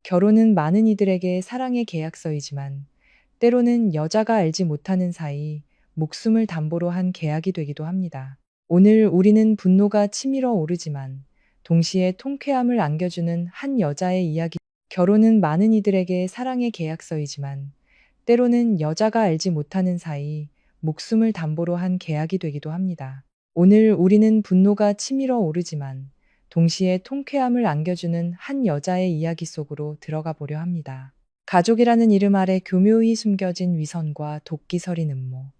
결혼은 많은 이들에게 사랑의 계약서이지만 때로는 여자가 알지 못하는 사이 목숨을 담보로 한 계약이 되기도 합니다. 오늘 우리는 분노가 치밀어 오르지만 동시에 통쾌함을 안겨주는 한 여자의 이야기. 결혼은 많은 이들에게 사랑의 계약서이지만 때로는 여자가 알지 못하는 사이 목숨을 담보로 한 계약이 되기도 합니다. 오늘 우리는 분노가 치밀어 오르지만 동시에 통쾌함을 안겨주는 한 여자의 이야기 속으로 들어가 보려 합니다. 가족이라는 이름 아래 교묘히 숨겨진 위선과 도끼 서린 음모.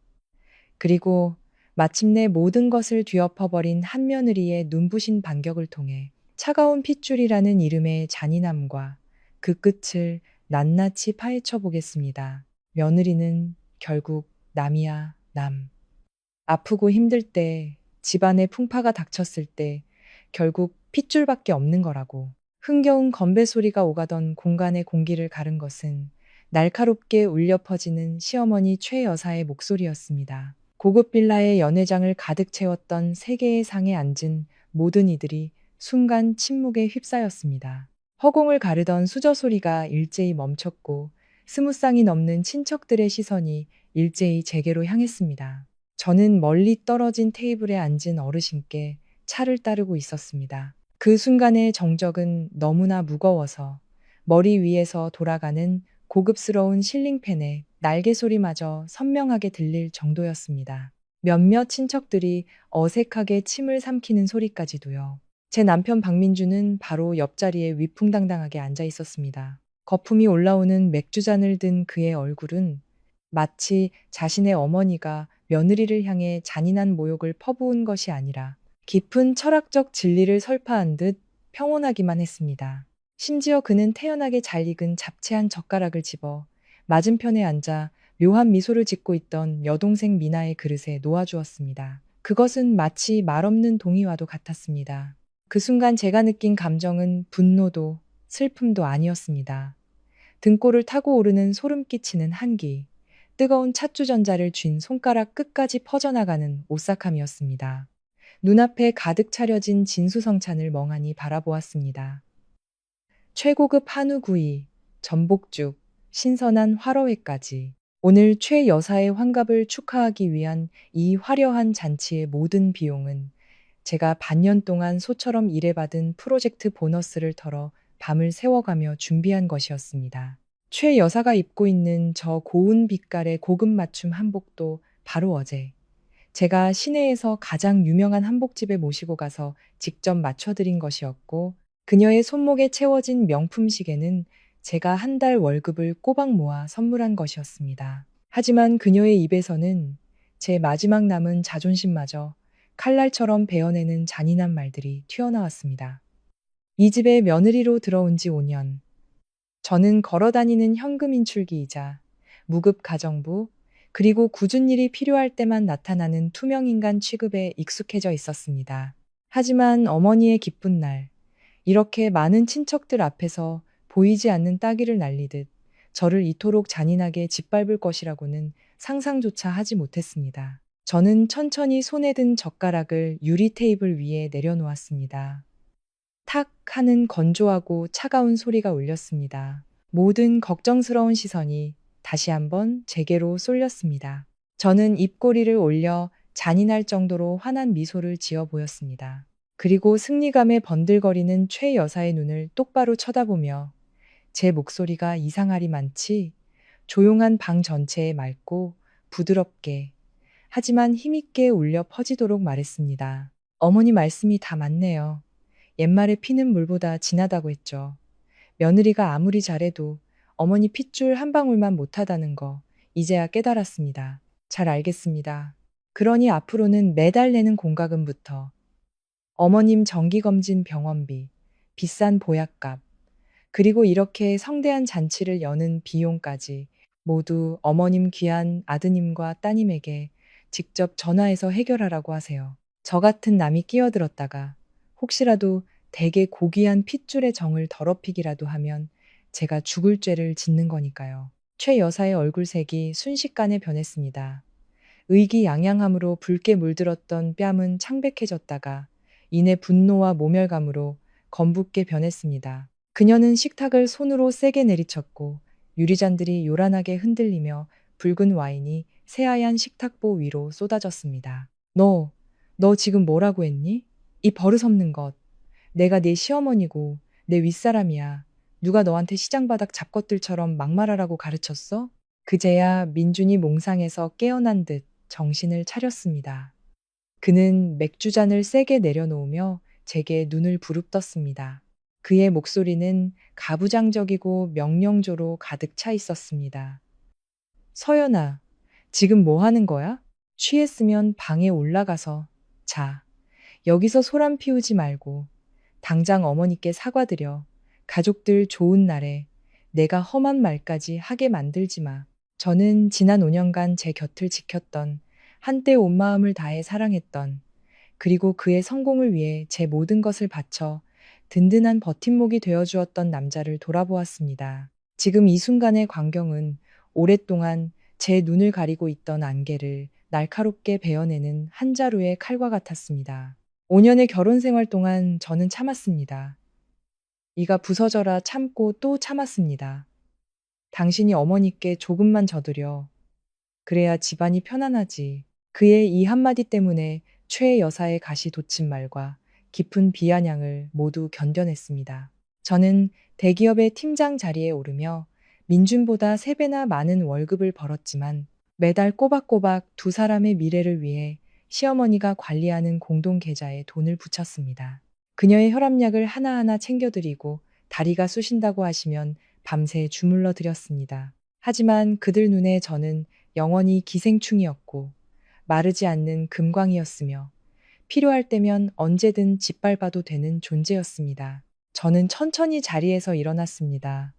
그리고 마침내 모든 것을 뒤엎어버린 한 며느리의 눈부신 반격을 통해 차가운 핏줄이라는 이름의 잔인함과 그 끝을 낱낱이 파헤쳐 보겠습니다. 며느리는 결국 남이야, 남. 아프고 힘들 때, 집안에 풍파가 닥쳤을 때, 결국 핏줄밖에 없는 거라고. 흥겨운 건배 소리가 오가던 공간의 공기를 가른 것은 날카롭게 울려 퍼지는 시어머니 최 여사의 목소리였습니다. 고급 빌라의 연회장을 가득 채웠던 세 개의 상에 앉은 모든 이들이 순간 침묵에 휩싸였습니다. 허공을 가르던 수저 소리가 일제히 멈췄고 스무 쌍이 넘는 친척들의 시선이 일제히 제게로 향했습니다. 저는 멀리 떨어진 테이블에 앉은 어르신께 차를 따르고 있었습니다. 그 순간의 정적은 너무나 무거워서 머리 위에서 돌아가는 고급스러운 실링팬의 날개 소리마저 선명하게 들릴 정도였습니다. 몇몇 친척들이 어색하게 침을 삼키는 소리까지도요. 제 남편 박민주는 바로 옆자리에 위풍당당하게 앉아 있었습니다. 거품이 올라오는 맥주잔을 든 그의 얼굴은 마치 자신의 어머니가 며느리를 향해 잔인한 모욕을 퍼부은 것이 아니라 깊은 철학적 진리를 설파한 듯 평온하기만 했습니다. 심지어 그는 태연하게 잘 익은 잡채 한 젓가락을 집어 맞은편에 앉아 묘한 미소를 짓고 있던 여동생 미나의 그릇에 놓아주었습니다. 그것은 마치 말없는 동의와도 같았습니다. 그 순간 제가 느낀 감정은 분노도 슬픔도 아니었습니다. 등골을 타고 오르는 소름 끼치는 한기, 뜨거운 찻주전자를 쥔 손가락 끝까지 퍼져나가는 오싹함이었습니다. 눈앞에 가득 차려진 진수성찬을 멍하니 바라보았습니다. 최고급 한우구이, 전복죽, 신선한 화로회까지. 오늘 최 여사의 환갑을 축하하기 위한 이 화려한 잔치의 모든 비용은 제가 반년 동안 소처럼 일해받은 프로젝트 보너스를 털어 밤을 새워가며 준비한 것이었습니다. 최 여사가 입고 있는 저 고운 빛깔의 고급 맞춤 한복도 바로 어제 제가 시내에서 가장 유명한 한복집에 모시고 가서 직접 맞춰드린 것이었고, 그녀의 손목에 채워진 명품 시계는 제가 한 달 월급을 꼬박 모아 선물한 것이었습니다. 하지만 그녀의 입에서는 제 마지막 남은 자존심마저 칼날처럼 베어내는 잔인한 말들이 튀어나왔습니다. 이 집에 며느리로 들어온 지 5년. 저는 걸어다니는 현금 인출기이자 무급 가정부, 그리고 굳은 일이 필요할 때만 나타나는 투명인간 취급에 익숙해져 있었습니다. 하지만 어머니의 기쁜 날, 이렇게 많은 친척들 앞에서 보이지 않는 따귀를 날리듯 저를 이토록 잔인하게 짓밟을 것이라고는 상상조차 하지 못했습니다. 저는 천천히 손에 든 젓가락을 유리 테이블 위에 내려놓았습니다. 탁 하는 건조하고 차가운 소리가 울렸습니다. 모든 걱정스러운 시선이 다시 한번 제게로 쏠렸습니다. 저는 입꼬리를 올려 잔인할 정도로 환한 미소를 지어 보였습니다. 그리고 승리감에 번들거리는 최 여사의 눈을 똑바로 쳐다보며 제 목소리가 이상하리 많지 조용한 방 전체에 맑고 부드럽게 하지만 힘있게 울려 퍼지도록 말했습니다. 어머니 말씀이 다 맞네요. 옛말에 피는 물보다 진하다고 했죠. 며느리가 아무리 잘해도 어머니 핏줄 한 방울만 못하다는 거 이제야 깨달았습니다. 잘 알겠습니다. 그러니 앞으로는 매달 내는 공과금부터 어머님 정기검진 병원비, 비싼 보약값, 그리고 이렇게 성대한 잔치를 여는 비용까지 모두 어머님 귀한 아드님과 따님에게 직접 전화해서 해결하라고 하세요. 저 같은 남이 끼어들었다가 혹시라도 되게 고귀한 핏줄의 정을 더럽히기라도 하면 제가 죽을 죄를 짓는 거니까요. 최 여사의 얼굴색이 순식간에 변했습니다. 의기양양함으로 붉게 물들었던 뺨은 창백해졌다가 이내 분노와 모멸감으로 검붉게 변했습니다. 그녀는 식탁을 손으로 세게 내리쳤고 유리잔들이 요란하게 흔들리며 붉은 와인이 새하얀 식탁보 위로 쏟아졌습니다. 너 지금 뭐라고 했니? 이 버릇없는 것. 내가 네 시어머니고 내 윗사람이야. 누가 너한테 시장바닥 잡것들처럼 막말하라고 가르쳤어? 그제야 민준이 몽상에서 깨어난 듯 정신을 차렸습니다. 그는 맥주잔을 세게 내려놓으며 제게 눈을 부릅떴습니다. 그의 목소리는 가부장적이고 명령조로 가득 차 있었습니다. 서연아, 지금 뭐 하는 거야? 취했으면 방에 올라가서 자. 여기서 소란 피우지 말고 당장 어머니께 사과드려. 가족들 좋은 날에 내가 험한 말까지 하게 만들지 마. 저는 지난 5년간 제 곁을 지켰던, 한때 온 마음을 다해 사랑했던, 그리고 그의 성공을 위해 제 모든 것을 바쳐 든든한 버팀목이 되어 주었던 남자를 돌아보았습니다. 지금 이 순간의 광경은 오랫동안 제 눈을 가리고 있던 안개를 날카롭게 베어내는 한 자루의 칼과 같았습니다. 5년의 결혼 생활 동안 저는 참았습니다. 이가 부서져라 참고 또 참았습니다. 당신이 어머니께 조금만 져드려. 그래야 집안이 편안하지. 그의 이 한마디 때문에 최 여사의 가시 돋친 말과 깊은 비아냥을 모두 견뎌냈습니다. 저는 대기업의 팀장 자리에 오르며 민준보다 3배나 많은 월급을 벌었지만 매달 꼬박꼬박 두 사람의 미래를 위해 시어머니가 관리하는 공동 계좌에 돈을 붙였습니다. 그녀의 혈압약을 하나하나 챙겨드리고 다리가 쑤신다고 하시면 밤새 주물러 드렸습니다. 하지만 그들 눈에 저는 영원히 기생충이었고 마르지 않는 금광이었으며 필요할 때면 언제든 짓밟아도 되는 존재였습니다. 저는 천천히 자리에서 일어났습니다.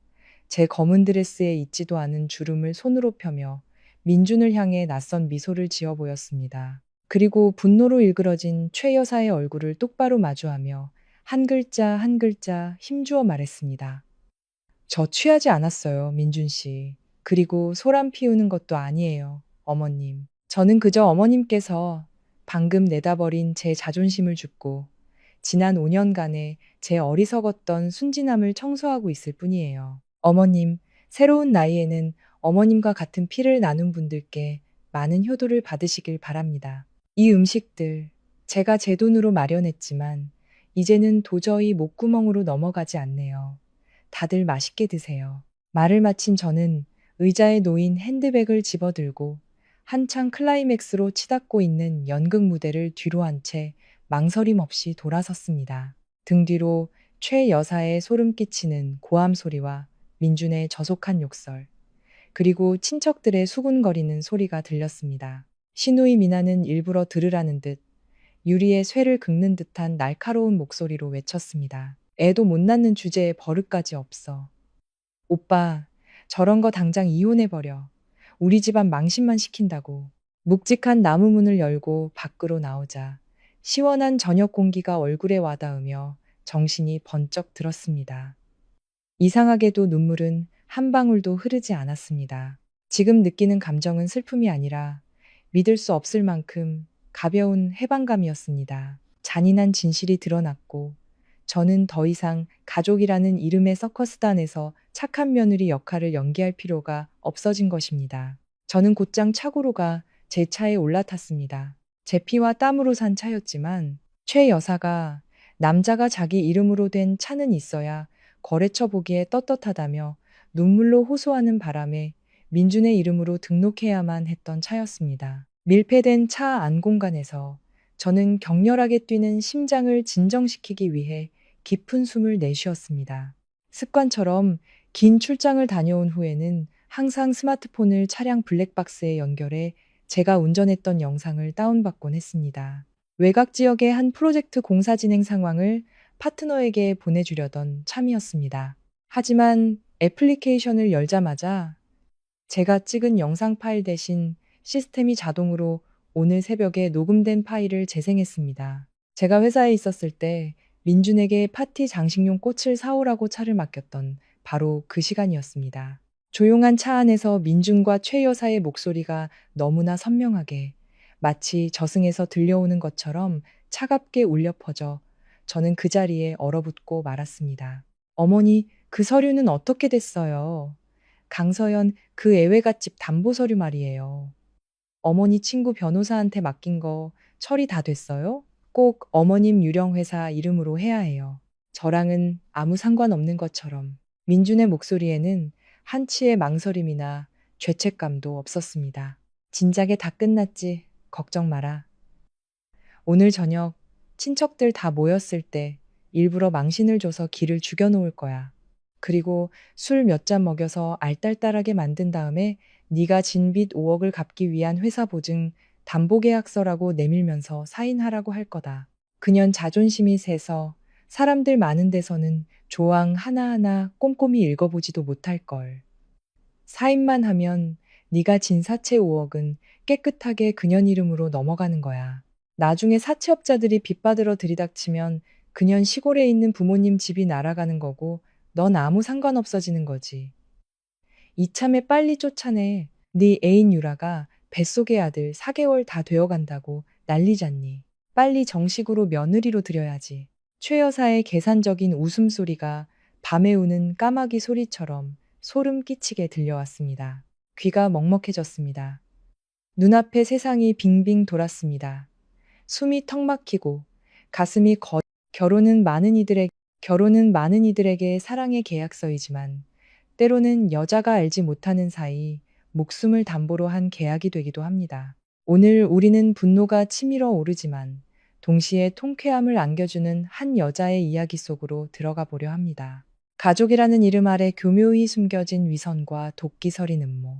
제 검은 드레스에 있지도 않은 주름을 손으로 펴며 민준을 향해 낯선 미소를 지어 보였습니다. 그리고 분노로 일그러진 최 여사의 얼굴을 똑바로 마주하며 한 글자 한 글자 힘주어 말했습니다. 저 취하지 않았어요, 민준 씨. 그리고 소란 피우는 것도 아니에요, 어머님. 저는 그저 어머님께서 방금 내다버린 제 자존심을 줍고 지난 5년간의 제 어리석었던 순진함을 청소하고 있을 뿐이에요. 어머님, 새로운 나이에는 어머님과 같은 피를 나눈 분들께 많은 효도를 받으시길 바랍니다. 이 음식들, 제가 제 돈으로 마련했지만 이제는 도저히 목구멍으로 넘어가지 않네요. 다들 맛있게 드세요. 말을 마친 저는 의자에 놓인 핸드백을 집어들고 한창 클라이맥스로 치닫고 있는 연극 무대를 뒤로 한 채 망설임 없이 돌아섰습니다. 등 뒤로 최 여사의 소름 끼치는 고함 소리와 민준의 저속한 욕설, 그리고 친척들의 수군거리는 소리가 들렸습니다. 시누이 미나는 일부러 들으라는 듯 유리에 쇠를 긁는 듯한 날카로운 목소리로 외쳤습니다. 애도 못 낳는 주제에 버릇까지 없어. 오빠, 저런 거 당장 이혼해버려. 우리 집안 망신만 시킨다고. 묵직한 나무 문을 열고 밖으로 나오자 시원한 저녁 공기가 얼굴에 와닿으며 정신이 번쩍 들었습니다. 이상하게도 눈물은 한 방울도 흐르지 않았습니다. 지금 느끼는 감정은 슬픔이 아니라 믿을 수 없을 만큼 가벼운 해방감이었습니다. 잔인한 진실이 드러났고 저는 더 이상 가족이라는 이름의 서커스단에서 착한 며느리 역할을 연기할 필요가 없어진 것입니다. 저는 곧장 차고로 가 제 차에 올라탔습니다. 제 피와 땀으로 산 차였지만 최 여사가 남자가 자기 이름으로 된 차는 있어야 거래처 보기에 떳떳하다며 눈물로 호소하는 바람에 민준의 이름으로 등록해야만 했던 차였습니다. 밀폐된 차 안 공간에서 저는 격렬하게 뛰는 심장을 진정시키기 위해 깊은 숨을 내쉬었습니다. 습관처럼 긴 출장을 다녀온 후에는 항상 스마트폰을 차량 블랙박스에 연결해 제가 운전했던 영상을 다운받곤 했습니다. 외곽 지역의 한 프로젝트 공사 진행 상황을 파트너에게 보내주려던 참이었습니다. 하지만 애플리케이션을 열자마자 제가 찍은 영상 파일 대신 시스템이 자동으로 오늘 새벽에 녹음된 파일을 재생했습니다. 제가 회사에 있었을 때 민준에게 파티 장식용 꽃을 사오라고 차를 맡겼던 바로 그 시간이었습니다. 조용한 차 안에서 민준과 최 여사의 목소리가 너무나 선명하게 마치 저승에서 들려오는 것처럼 차갑게 울려 퍼져 저는 그 자리에 얼어붙고 말았습니다. 어머니, 그 서류는 어떻게 됐어요? 강서연, 그 애외갓집 담보 서류 말이에요. 어머니 친구 변호사한테 맡긴 거 처리 다 됐어요? 꼭 어머님 유령 회사 이름으로 해야 해요. 저랑은 아무 상관없는 것처럼 민준의 목소리에는 한치의 망설임이나 죄책감도 없었습니다. 진작에 다 끝났지. 걱정 마라. 오늘 저녁 친척들 다 모였을 때 일부러 망신을 줘서 기를 죽여놓을 거야. 그리고 술 몇 잔 먹여서 알딸딸하게 만든 다음에 네가 진 빚 5억을 갚기 위한 회사 보증 담보계약서라고 내밀면서 사인하라고 할 거다. 그년 자존심이 세서 사람들 많은 데서는 조항 하나하나 꼼꼼히 읽어보지도 못할 걸. 사인만 하면 네가 진 사채 5억은 깨끗하게 그년 이름으로 넘어가는 거야. 나중에 사채업자들이 빚받으러 들이닥치면 그년 시골에 있는 부모님 집이 날아가는 거고 넌 아무 상관없어지는 거지. 이참에 빨리 쫓아내. 네 애인 유라가 뱃속의 아들 4개월 다 되어간다고 난리잖니. 빨리 정식으로 며느리로 들여야지. 최 여사의 계산적인 웃음소리가 밤에 우는 까마귀 소리처럼 소름 끼치게 들려왔습니다. 귀가 먹먹해졌습니다. 눈앞에 세상이 빙빙 돌았습니다. 숨이 턱 막히고 가슴이 결혼은 많은 이들에게 사랑의 계약서이지만 때로는 여자가 알지 못하는 사이 목숨을 담보로 한 계약이 되기도 합니다. 오늘 우리는 분노가 치밀어 오르지만 동시에 통쾌함을 안겨주는 한 여자의 이야기 속으로 들어가 보려 합니다. 가족이라는 이름 아래 교묘히 숨겨진 위선과 도끼 서린 음모.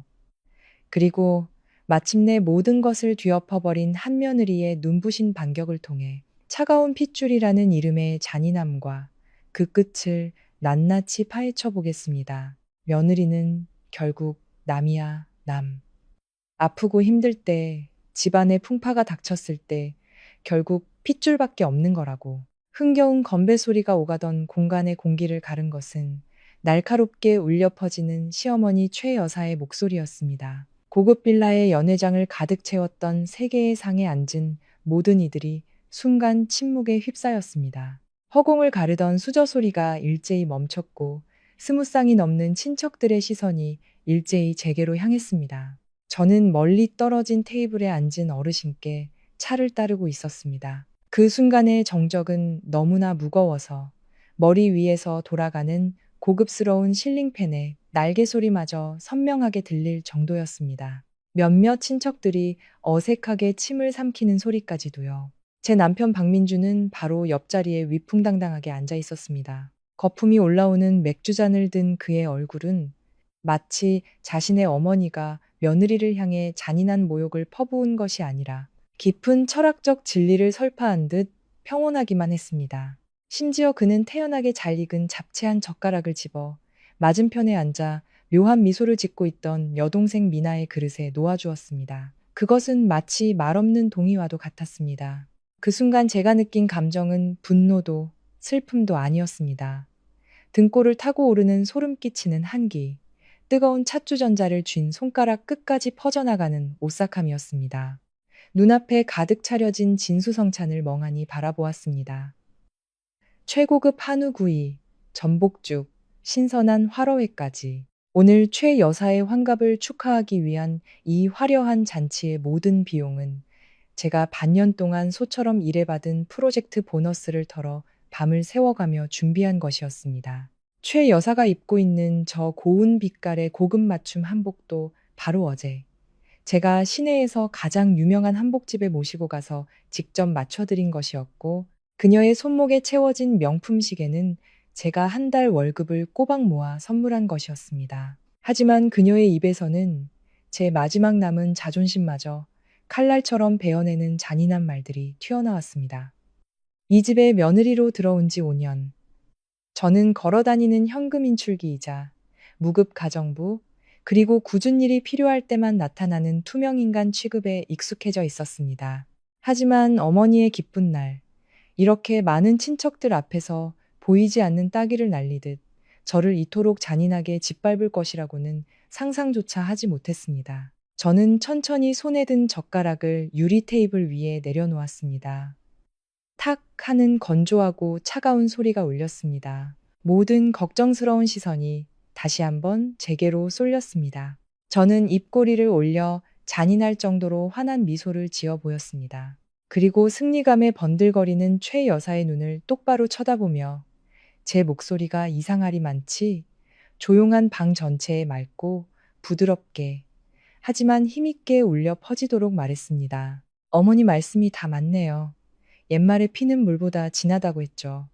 그리고 마침내 모든 것을 뒤엎어버린 한 며느리의 눈부신 반격을 통해 차가운 핏줄이라는 이름의 잔인함과 그 끝을 낱낱이 파헤쳐 보겠습니다. 며느리는 결국 남이야, 남. 아프고 힘들 때, 집안에 풍파가 닥쳤을 때, 결국 핏줄밖에 없는 거라고. 흥겨운 건배 소리가 오가던 공간의 공기를 가른 것은 날카롭게 울려 퍼지는 시어머니 최 여사의 목소리였습니다. 고급 빌라의 연회장을 가득 채웠던 세 개의 상에 앉은 모든 이들이 순간 침묵에 휩싸였습니다. 허공을 가르던 수저 소리가 일제히 멈췄고 스무 쌍이 넘는 친척들의 시선이 일제히 제게로 향했습니다. 저는 멀리 떨어진 테이블에 앉은 어르신께 차를 따르고 있었습니다. 그 순간의 정적은 너무나 무거워서 머리 위에서 돌아가는 고급스러운 실링팬의 날개 소리마저 선명하게 들릴 정도였습니다. 몇몇 친척들이 어색하게 침을 삼키는 소리까지도요. 제 남편 박민주는 바로 옆자리에 위풍당당하게 앉아 있었습니다. 거품이 올라오는 맥주잔을 든 그의 얼굴은 마치 자신의 어머니가 며느리를 향해 잔인한 모욕을 퍼부은 것이 아니라 깊은 철학적 진리를 설파한 듯 평온하기만 했습니다. 심지어 그는 태연하게 잘 익은 잡채한 젓가락을 집어 맞은편에 앉아 묘한 미소를 짓고 있던 여동생 미나의 그릇에 놓아주었습니다. 그것은 마치 말없는 동의와도 같았습니다. 그 순간 제가 느낀 감정은 분노도 슬픔도 아니었습니다. 등골을 타고 오르는 소름 끼치는 한기, 뜨거운 찻주전자를 쥔 손가락 끝까지 퍼져나가는 오싹함이었습니다. 눈앞에 가득 차려진 진수성찬을 멍하니 바라보았습니다. 최고급 한우구이, 전복죽, 신선한 화로회까지. 오늘 최 여사의 환갑을 축하하기 위한 이 화려한 잔치의 모든 비용은 제가 반년 동안 소처럼 일해받은 프로젝트 보너스를 털어 밤을 새워가며 준비한 것이었습니다. 최 여사가 입고 있는 저 고운 빛깔의 고급 맞춤 한복도 바로 어제 제가 시내에서 가장 유명한 한복집에 모시고 가서 직접 맞춰드린 것이었고 그녀의 손목에 채워진 명품 시계는 제가 한 달 월급을 꼬박 모아 선물한 것이었습니다. 하지만 그녀의 입에서는 제 마지막 남은 자존심마저 칼날처럼 베어내는 잔인한 말들이 튀어나왔습니다. 이 집에 며느리로 들어온 지 5년. 저는 걸어다니는 현금 인출기이자 무급 가정부, 그리고 굳은 일이 필요할 때만 나타나는 투명인간 취급에 익숙해져 있었습니다. 하지만 어머니의 기쁜 날, 이렇게 많은 친척들 앞에서 보이지 않는 따귀를 날리듯 저를 이토록 잔인하게 짓밟을 것이라고는 상상조차 하지 못했습니다. 저는 천천히 손에 든 젓가락을 유리 테이블 위에 내려놓았습니다. 탁 하는 건조하고 차가운 소리가 울렸습니다. 모든 걱정스러운 시선이 다시 한번 제게로 쏠렸습니다. 저는 입꼬리를 올려 잔인할 정도로 환한 미소를 지어 보였습니다. 그리고 승리감에 번들거리는 최 여사의 눈을 똑바로 쳐다보며 제 목소리가 이상하리 많지 조용한 방 전체에 맑고 부드럽게 하지만 힘있게 울려 퍼지도록 말했습니다. 어머니 말씀이 다 맞네요. 옛말에 피는 물보다 진하다고 했죠.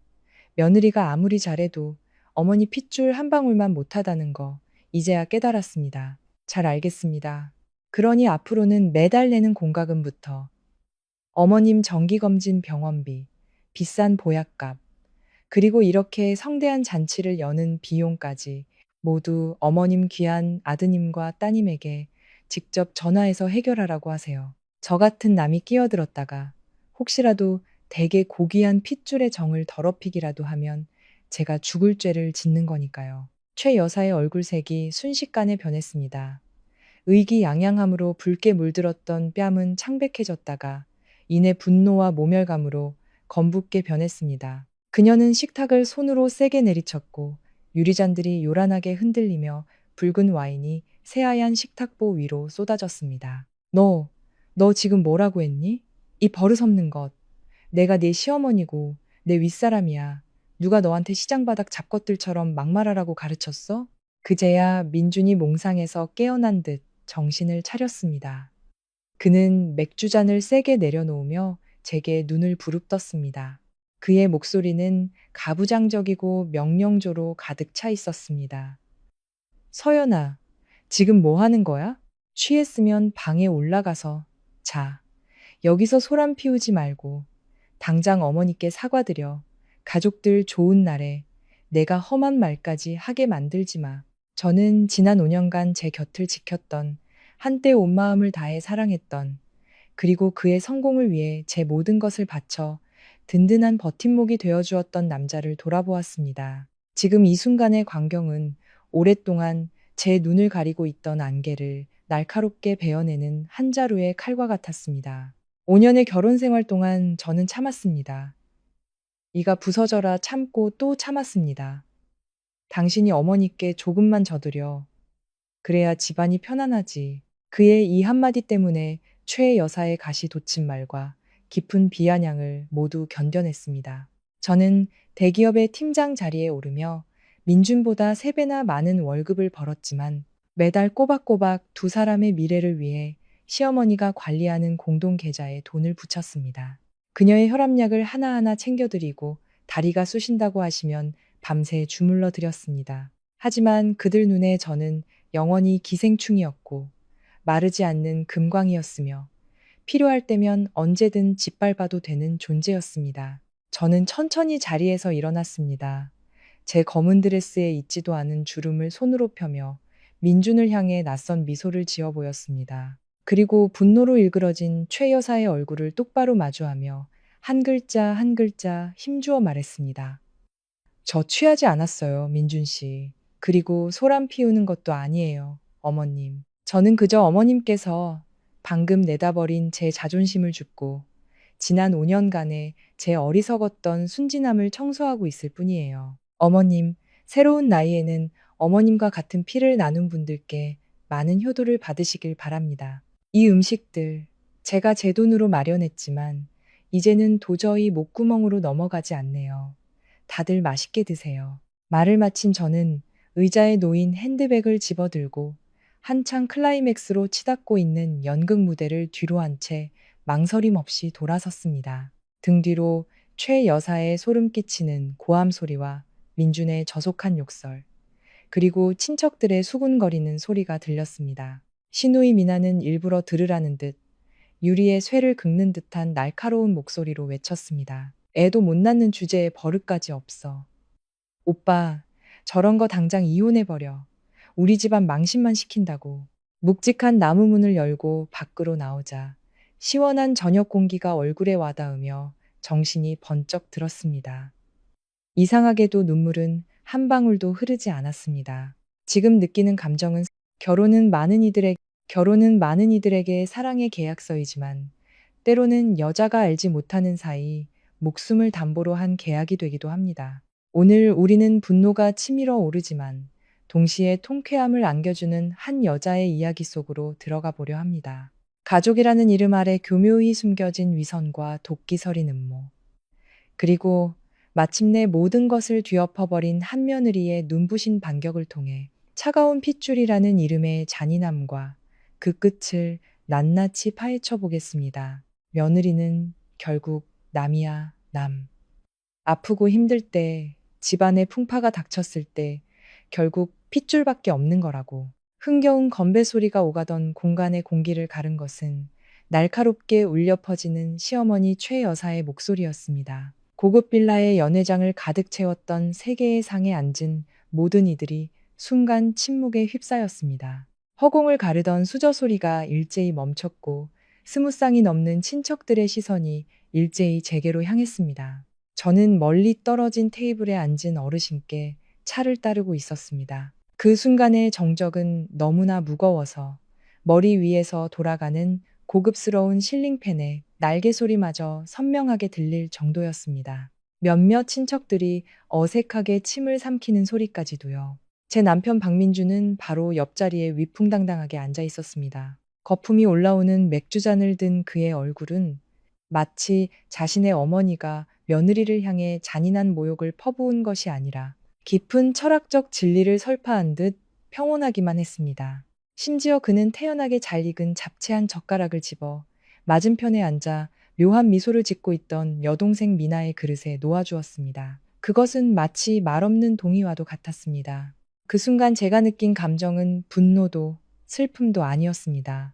며느리가 아무리 잘해도 어머니 핏줄 한 방울만 못하다는 거 이제야 깨달았습니다. 잘 알겠습니다. 그러니 앞으로는 매달 내는 공과금부터 어머님 정기검진 병원비, 비싼 보약값, 그리고 이렇게 성대한 잔치를 여는 비용까지 모두 어머님 귀한 아드님과 따님에게 직접 전화해서 해결하라고 하세요. 저 같은 남이 끼어들었다가 혹시라도 되게 고귀한 핏줄의 정을 더럽히기라도 하면 제가 죽을 죄를 짓는 거니까요. 최 여사의 얼굴색이 순식간에 변했습니다. 의기양양함으로 붉게 물들었던 뺨은 창백해졌다가 이내 분노와 모멸감으로 검붉게 변했습니다. 그녀는 식탁을 손으로 세게 내리쳤고 유리잔들이 요란하게 흔들리며 붉은 와인이 새하얀 식탁보 위로 쏟아졌습니다. 너 지금 뭐라고 했니? 이 버릇없는 것. 내가 네 시어머니고 내 윗사람이야. 누가 너한테 시장바닥 잡것들처럼 막말하라고 가르쳤어? 그제야 민준이 몽상에서 깨어난 듯 정신을 차렸습니다. 그는 맥주잔을 세게 내려놓으며 제게 눈을 부릅떴습니다. 그의 목소리는 가부장적이고 명령조로 가득 차 있었습니다. 서연아, 지금 뭐 하는 거야? 취했으면 방에 올라가서 자. 여기서 소란 피우지 말고 당장 어머니께 사과드려. 가족들 좋은 날에 내가 험한 말까지 하게 만들지 마. 저는 지난 5년간 제 곁을 지켰던, 한때 온 마음을 다해 사랑했던, 그리고 그의 성공을 위해 제 모든 것을 바쳐 든든한 버팀목이 되어주었던 남자를 돌아보았습니다. 지금 이 순간의 광경은 오랫동안 제 눈을 가리고 있던 안개를 날카롭게 베어내는 한 자루의 칼과 같았습니다. 5년의 결혼 생활 동안 저는 참았습니다. 이가 부서져라 참고 또 참았습니다. 당신이 어머니께 조금만 져드려. 그래야 집안이 편안하지. 그의 이 한마디 때문에 최 여사의 가시 돋친 말과 깊은 비아냥을 모두 견뎌냈습니다. 저는 대기업의 팀장 자리에 오르며 민준보다 3배나 많은 월급을 벌었지만 매달 꼬박꼬박 두 사람의 미래를 위해 시어머니가 관리하는 공동 계좌에 돈을 붙였습니다. 그녀의 혈압약을 하나하나 챙겨드리고 다리가 쑤신다고 하시면 밤새 주물러 드렸습니다. 하지만 그들 눈에 저는 영원히 기생충이었고 마르지 않는 금광이었으며 필요할 때면 언제든 짓밟아도 되는 존재였습니다. 저는 천천히 자리에서 일어났습니다. 제 검은 드레스에 있지도 않은 주름을 손으로 펴며 민준을 향해 낯선 미소를 지어 보였습니다. 그리고 분노로 일그러진 최 여사의 얼굴을 똑바로 마주하며 한 글자 한 글자 힘주어 말했습니다. 저 취하지 않았어요, 민준 씨. 그리고 소란 피우는 것도 아니에요, 어머님. 저는 그저 어머님께서 방금 내다버린 제 자존심을 줍고 지난 5년간의 제 어리석었던 순진함을 청소하고 있을 뿐이에요. 어머님, 새로운 나이에는 어머님과 같은 피를 나눈 분들께 많은 효도를 받으시길 바랍니다. 이 음식들, 제가 제 돈으로 마련했지만 이제는 도저히 목구멍으로 넘어가지 않네요. 다들 맛있게 드세요. 말을 마친 저는 의자에 놓인 핸드백을 집어들고 한창 클라이맥스로 치닫고 있는 연극 무대를 뒤로 한 채 망설임 없이 돌아섰습니다. 등 뒤로 최 여사의 소름 끼치는 고함 소리와 민준의 저속한 욕설, 그리고 친척들의 수군거리는 소리가 들렸습니다. 시누이 미나는 일부러 들으라는 듯 유리에 쇠를 긁는 듯한 날카로운 목소리로 외쳤습니다. 애도 못 낳는 주제에 버릇까지 없어. 오빠, 저런 거 당장 이혼해버려. 우리 집안 망신만 시킨다고. 묵직한 나무 문을 열고 밖으로 나오자 시원한 저녁 공기가 얼굴에 와닿으며 정신이 번쩍 들었습니다. 이상하게도 눈물은 한 방울도 흐르지 않았습니다. 지금 느끼는 감정은 결혼은 많은 이들에게 사랑의 계약서이지만 때로는 여자가 알지 못하는 사이 목숨을 담보로 한 계약이 되기도 합니다. 오늘 우리는 분노가 치밀어 오르지만 동시에 통쾌함을 안겨주는 한 여자의 이야기 속으로 들어가 보려 합니다. 가족이라는 이름 아래 교묘히 숨겨진 위선과 도끼 서린 음모. 그리고 마침내 모든 것을 뒤엎어버린 한 며느리의 눈부신 반격을 통해 차가운 핏줄이라는 이름의 잔인함과 그 끝을 낱낱이 파헤쳐 보겠습니다. 며느리는 결국 남이야, 남. 아프고 힘들 때, 집안에 풍파가 닥쳤을 때, 결국 핏줄밖에 없는 거라고. 흥겨운 건배 소리가 오가던 공간의 공기를 가른 것은 날카롭게 울려 퍼지는 시어머니 최 여사의 목소리였습니다. 고급 빌라의 연회장을 가득 채웠던 세 개의 상에 앉은 모든 이들이 순간 침묵에 휩싸였습니다. 허공을 가르던 수저 소리가 일제히 멈췄고 스무 쌍이 넘는 친척들의 시선이 일제히 제게로 향했습니다. 저는 멀리 떨어진 테이블에 앉은 어르신께 차를 따르고 있었습니다. 그 순간의 정적은 너무나 무거워서 머리 위에서 돌아가는 고급스러운 실링팬의 날개 소리마저 선명하게 들릴 정도였습니다. 몇몇 친척들이 어색하게 침을 삼키는 소리까지도요. 제 남편 박민주는 바로 옆자리에 위풍당당하게 앉아 있었습니다. 거품이 올라오는 맥주잔을 든 그의 얼굴은 마치 자신의 어머니가 며느리를 향해 잔인한 모욕을 퍼부은 것이 아니라 깊은 철학적 진리를 설파한 듯 평온하기만 했습니다. 심지어 그는 태연하게 잘 익은 잡채한 젓가락을 집어 맞은편에 앉아 묘한 미소를 짓고 있던 여동생 미나의 그릇에 놓아주었습니다. 그것은 마치 말없는 동의와도 같았습니다. 그 순간 제가 느낀 감정은 분노도 슬픔도 아니었습니다.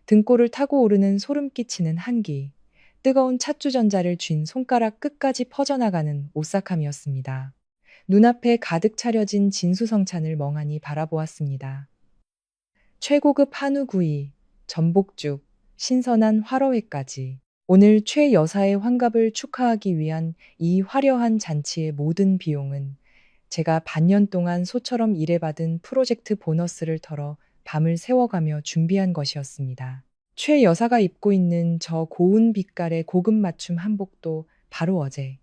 등골을 타고 오르는 소름 끼치는 한기, 뜨거운 찻주전자를 쥔 손가락 끝까지 퍼져나가는 오싹함이었습니다. 눈앞에 가득 차려진 진수성찬을 멍하니 바라보았습니다. 최고급 한우구이, 전복죽, 신선한 화로회까지. 오늘 최 여사의 환갑을 축하하기 위한 이 화려한 잔치의 모든 비용은 제가 반년 동안 소처럼 일해받은 프로젝트 보너스를 털어 밤을 새워가며 준비한 것이었습니다. 최 여사가 입고 있는 저 고운 빛깔의 고급 맞춤 한복도 바로 어제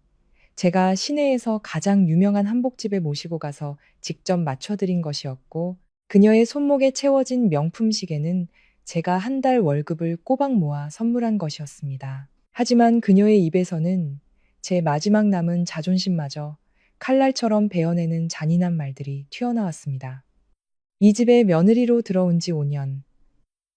제가 시내에서 가장 유명한 한복집에 모시고 가서 직접 맞춰드린 것이었고, 그녀의 손목에 채워진 명품 시계는 제가 한 달 월급을 꼬박 모아 선물한 것이었습니다. 하지만 그녀의 입에서는 제 마지막 남은 자존심마저 칼날처럼 베어내는 잔인한 말들이 튀어나왔습니다. 이 집에 며느리로 들어온 지 5년.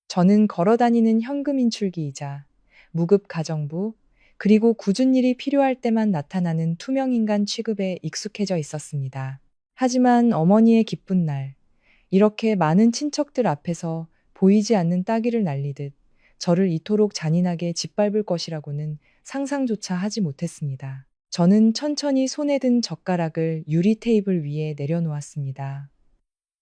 저는 걸어다니는 현금 인출기이자 무급 가정부, 그리고 굳은 일이 필요할 때만 나타나는 투명인간 취급에 익숙해져 있었습니다. 하지만 어머니의 기쁜 날, 이렇게 많은 친척들 앞에서 보이지 않는 따귀를 날리듯 저를 이토록 잔인하게 짓밟을 것이라고는 상상조차 하지 못했습니다. 저는 천천히 손에 든 젓가락을 유리 테이블 위에 내려놓았습니다.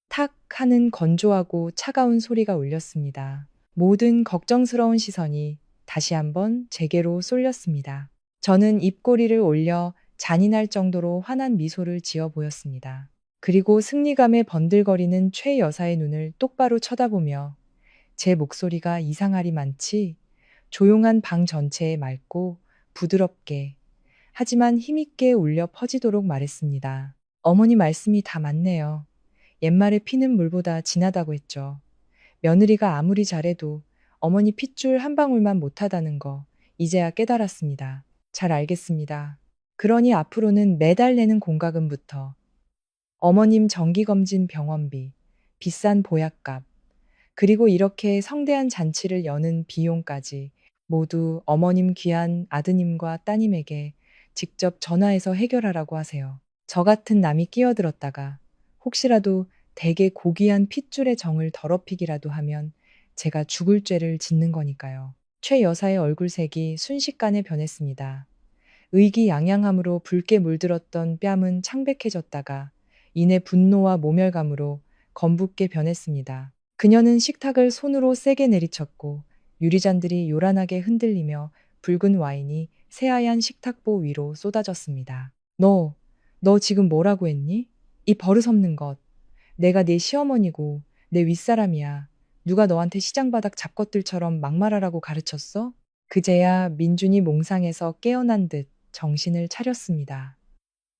탁 하는 건조하고 차가운 소리가 울렸습니다. 모든 걱정스러운 시선이 다시 한번 제게로 쏠렸습니다. 저는 입꼬리를 올려 잔인할 정도로 환한 미소를 지어 보였습니다. 그리고 승리감에 번들거리는 최 여사의 눈을 똑바로 쳐다보며 제 목소리가 이상하리 많지 조용한 방 전체에 맑고 부드럽게 하지만 힘있게 울려 퍼지도록 말했습니다. 어머니 말씀이 다 맞네요. 옛말에 피는 물보다 진하다고 했죠. 며느리가 아무리 잘해도 어머니 핏줄 한 방울만 못하다는 거 이제야 깨달았습니다. 잘 알겠습니다. 그러니 앞으로는 매달 내는 공과금부터 어머님 정기검진 병원비, 비싼 보약값, 그리고 이렇게 성대한 잔치를 여는 비용까지 모두 어머님 귀한 아드님과 따님에게 직접 전화해서 해결하라고 하세요. 저 같은 남이 끼어들었다가 혹시라도 되게 고귀한 핏줄의 정을 더럽히기라도 하면 제가 죽을 죄를 짓는 거니까요. 최 여사의 얼굴색이 순식간에 변했습니다. 의기양양함으로 붉게 물들었던 뺨은 창백해졌다가 이내 분노와 모멸감으로 검붉게 변했습니다. 그녀는 식탁을 손으로 세게 내리쳤고 유리잔들이 요란하게 흔들리며 붉은 와인이 새하얀 식탁보 위로 쏟아졌습니다. 너 지금 뭐라고 했니? 이 버릇없는 것. 내가 네 시어머니고 내 윗사람이야. 누가 너한테 시장바닥 잡것들처럼 막말하라고 가르쳤어? 그제야 민준이 몽상에서 깨어난 듯 정신을 차렸습니다.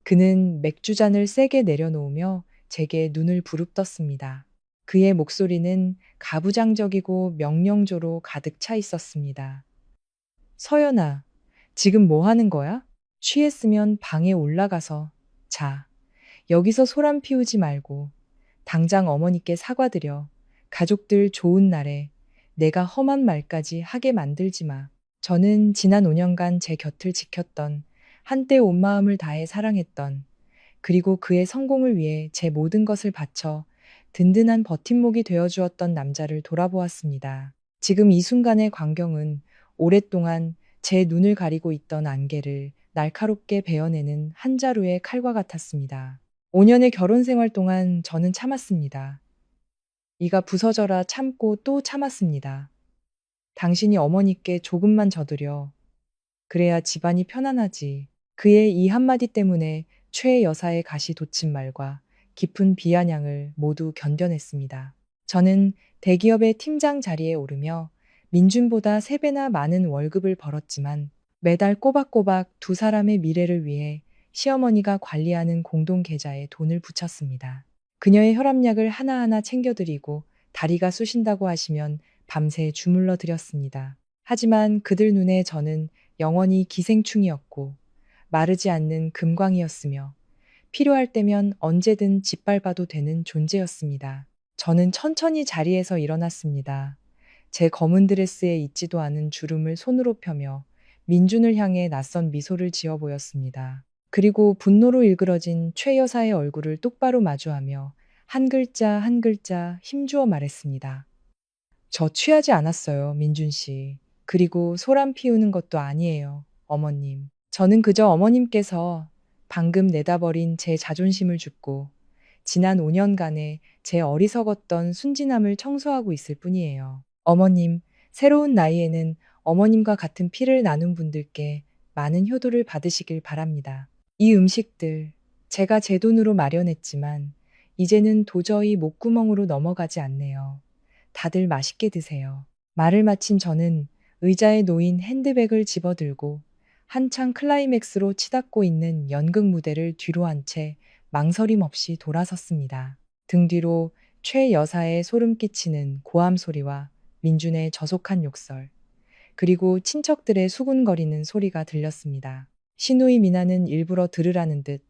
그는 맥주잔을 세게 내려놓으며 제게 눈을 부릅떴습니다. 그의 목소리는 가부장적이고 명령조로 가득 차 있었습니다. 서연아, 지금 뭐 하는 거야? 취했으면 방에 올라가서 자. 여기서 소란 피우지 말고 당장 어머니께 사과드려. 가족들 좋은 날에 내가 험한 말까지 하게 만들지 마. 저는 지난 5년간 제 곁을 지켰던, 한때 온 마음을 다해 사랑했던, 그리고 그의 성공을 위해 제 모든 것을 바쳐 든든한 버팀목이 되어 주었던 남자를 돌아보았습니다. 지금 이 순간의 광경은 오랫동안 제 눈을 가리고 있던 안개를 날카롭게 베어내는 한 자루의 칼과 같았습니다. 5년의 결혼 생활 동안 저는 참았습니다. 이가 부서져라 참고 또 참았습니다. 당신이 어머니께 조금만 져드려. 그래야 집안이 편안하지. 그의 이 한마디 때문에 최 여사의 가시 돋친 말과 깊은 비아냥을 모두 견뎌냈습니다. 저는 대기업의 팀장 자리에 오르며 민준보다 3배나 많은 월급을 벌었지만 매달 꼬박꼬박 두 사람의 미래를 위해 시어머니가 관리하는 공동 계좌에 돈을 붙였습니다. 그녀의 혈압약을 하나하나 챙겨드리고 다리가 쑤신다고 하시면 밤새 주물러 드렸습니다. 하지만 그들 눈에 저는 영원히 기생충이었고 마르지 않는 금광이었으며 필요할 때면 언제든 짓밟아도 되는 존재였습니다. 저는 천천히 자리에서 일어났습니다. 제 검은 드레스에 있지도 않은 주름을 손으로 펴며 민준을 향해 낯선 미소를 지어 보였습니다. 그리고 분노로 일그러진 최 여사의 얼굴을 똑바로 마주하며 한 글자 한 글자 힘주어 말했습니다. 저 취하지 않았어요, 민준 씨. 그리고 소란 피우는 것도 아니에요, 어머님. 저는 그저 어머님께서 방금 내다버린 제 자존심을 줍고 지난 5년간의 제 어리석었던 순진함을 청소하고 있을 뿐이에요. 어머님, 새로운 나이에는 어머님과 같은 피를 나눈 분들께 많은 효도를 받으시길 바랍니다. 이 음식들, 제가 제 돈으로 마련했지만 이제는 도저히 목구멍으로 넘어가지 않네요. 다들 맛있게 드세요. 말을 마친 저는 의자에 놓인 핸드백을 집어들고 한창 클라이맥스로 치닫고 있는 연극 무대를 뒤로 한 채 망설임 없이 돌아섰습니다. 등 뒤로 최 여사의 소름 끼치는 고함 소리와 민준의 저속한 욕설, 그리고 친척들의 수군거리는 소리가 들렸습니다. 시누이 미나는 일부러 들으라는 듯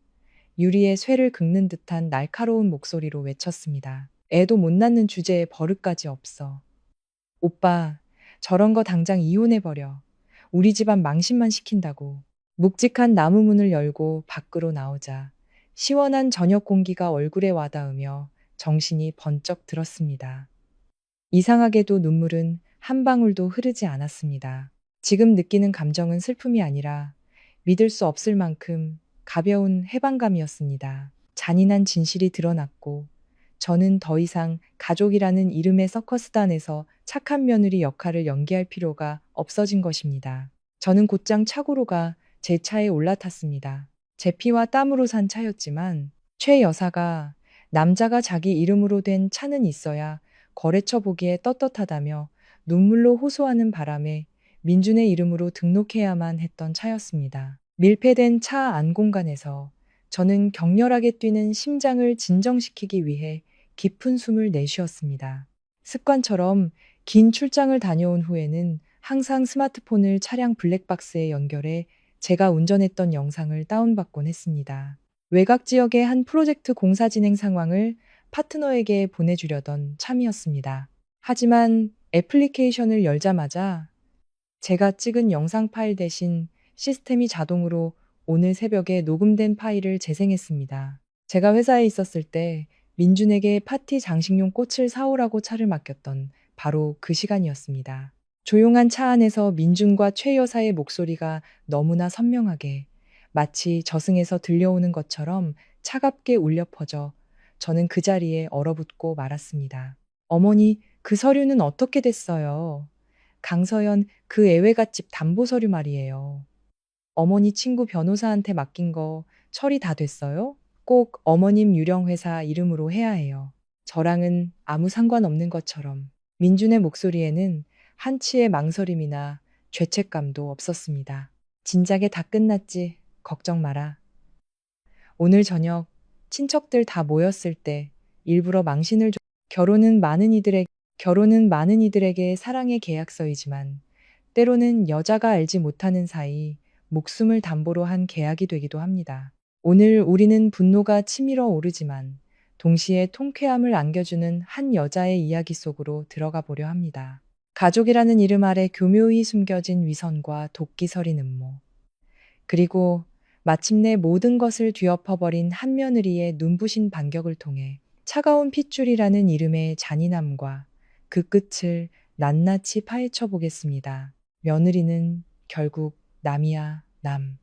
유리에 쇠를 긁는 듯한 날카로운 목소리로 외쳤습니다. 애도 못 낳는 주제에 버릇까지 없어. 오빠, 저런 거 당장 이혼해버려. 우리 집안 망신만 시킨다고. 묵직한 나무 문을 열고 밖으로 나오자 시원한 저녁 공기가 얼굴에 와닿으며 정신이 번쩍 들었습니다. 이상하게도 눈물은 한 방울도 흐르지 않았습니다. 지금 느끼는 감정은 슬픔이 아니라 믿을 수 없을 만큼 가벼운 해방감이었습니다. 잔인한 진실이 드러났고 저는 더 이상 가족이라는 이름의 서커스단에서 착한 며느리 역할을 연기할 필요가 없어진 것입니다. 저는 곧장 차고로 가 제 차에 올라탔습니다. 제 피와 땀으로 산 차였지만 최 여사가 남자가 자기 이름으로 된 차는 있어야 거래처 보기에 떳떳하다며 눈물로 호소하는 바람에 민준의 이름으로 등록해야만 했던 차였습니다. 밀폐된 차 안 공간에서 저는 격렬하게 뛰는 심장을 진정시키기 위해 깊은 숨을 내쉬었습니다. 습관처럼 긴 출장을 다녀온 후에는 항상 스마트폰을 차량 블랙박스에 연결해 제가 운전했던 영상을 다운받곤 했습니다. 외곽 지역의 한 프로젝트 공사 진행 상황을 파트너에게 보내주려던 참이었습니다. 하지만 애플리케이션을 열자마자 제가 찍은 영상 파일 대신 시스템이 자동으로 오늘 새벽에 녹음된 파일을 재생했습니다. 제가 회사에 있었을 때 민준에게 파티 장식용 꽃을 사오라고 차를 맡겼던 바로 그 시간이었습니다. 조용한 차 안에서 민준과 최 여사의 목소리가 너무나 선명하게 마치 저승에서 들려오는 것처럼 차갑게 울려 퍼져 저는 그 자리에 얼어붙고 말았습니다. 어머니, 그 서류는 어떻게 됐어요? 강서연 그 애외갓집 담보 서류 말이에요. 어머니 친구 변호사한테 맡긴 거 처리 다 됐어요? 꼭 어머님 유령 회사 이름으로 해야 해요. 저랑은 아무 상관없는 것처럼 민준의 목소리에는 한치의 망설임이나 죄책감도 없었습니다. 진작에 다 끝났지. 걱정 마라. 오늘 저녁 친척들 다 모였을 때 일부러 망신을 결혼은 많은 이들에게 사랑의 계약서이지만 때로는 여자가 알지 못하는 사이 목숨을 담보로 한 계약이 되기도 합니다. 오늘 우리는 분노가 치밀어 오르지만 동시에 통쾌함을 안겨주는 한 여자의 이야기 속으로 들어가 보려 합니다. 가족이라는 이름 아래 교묘히 숨겨진 위선과 도끼 서린 음모. 그리고 마침내 모든 것을 뒤엎어버린 한 며느리의 눈부신 반격을 통해 차가운 핏줄이라는 이름의 잔인함과 그 끝을 낱낱이 파헤쳐 보겠습니다. 며느리는 결국 남이야, 남.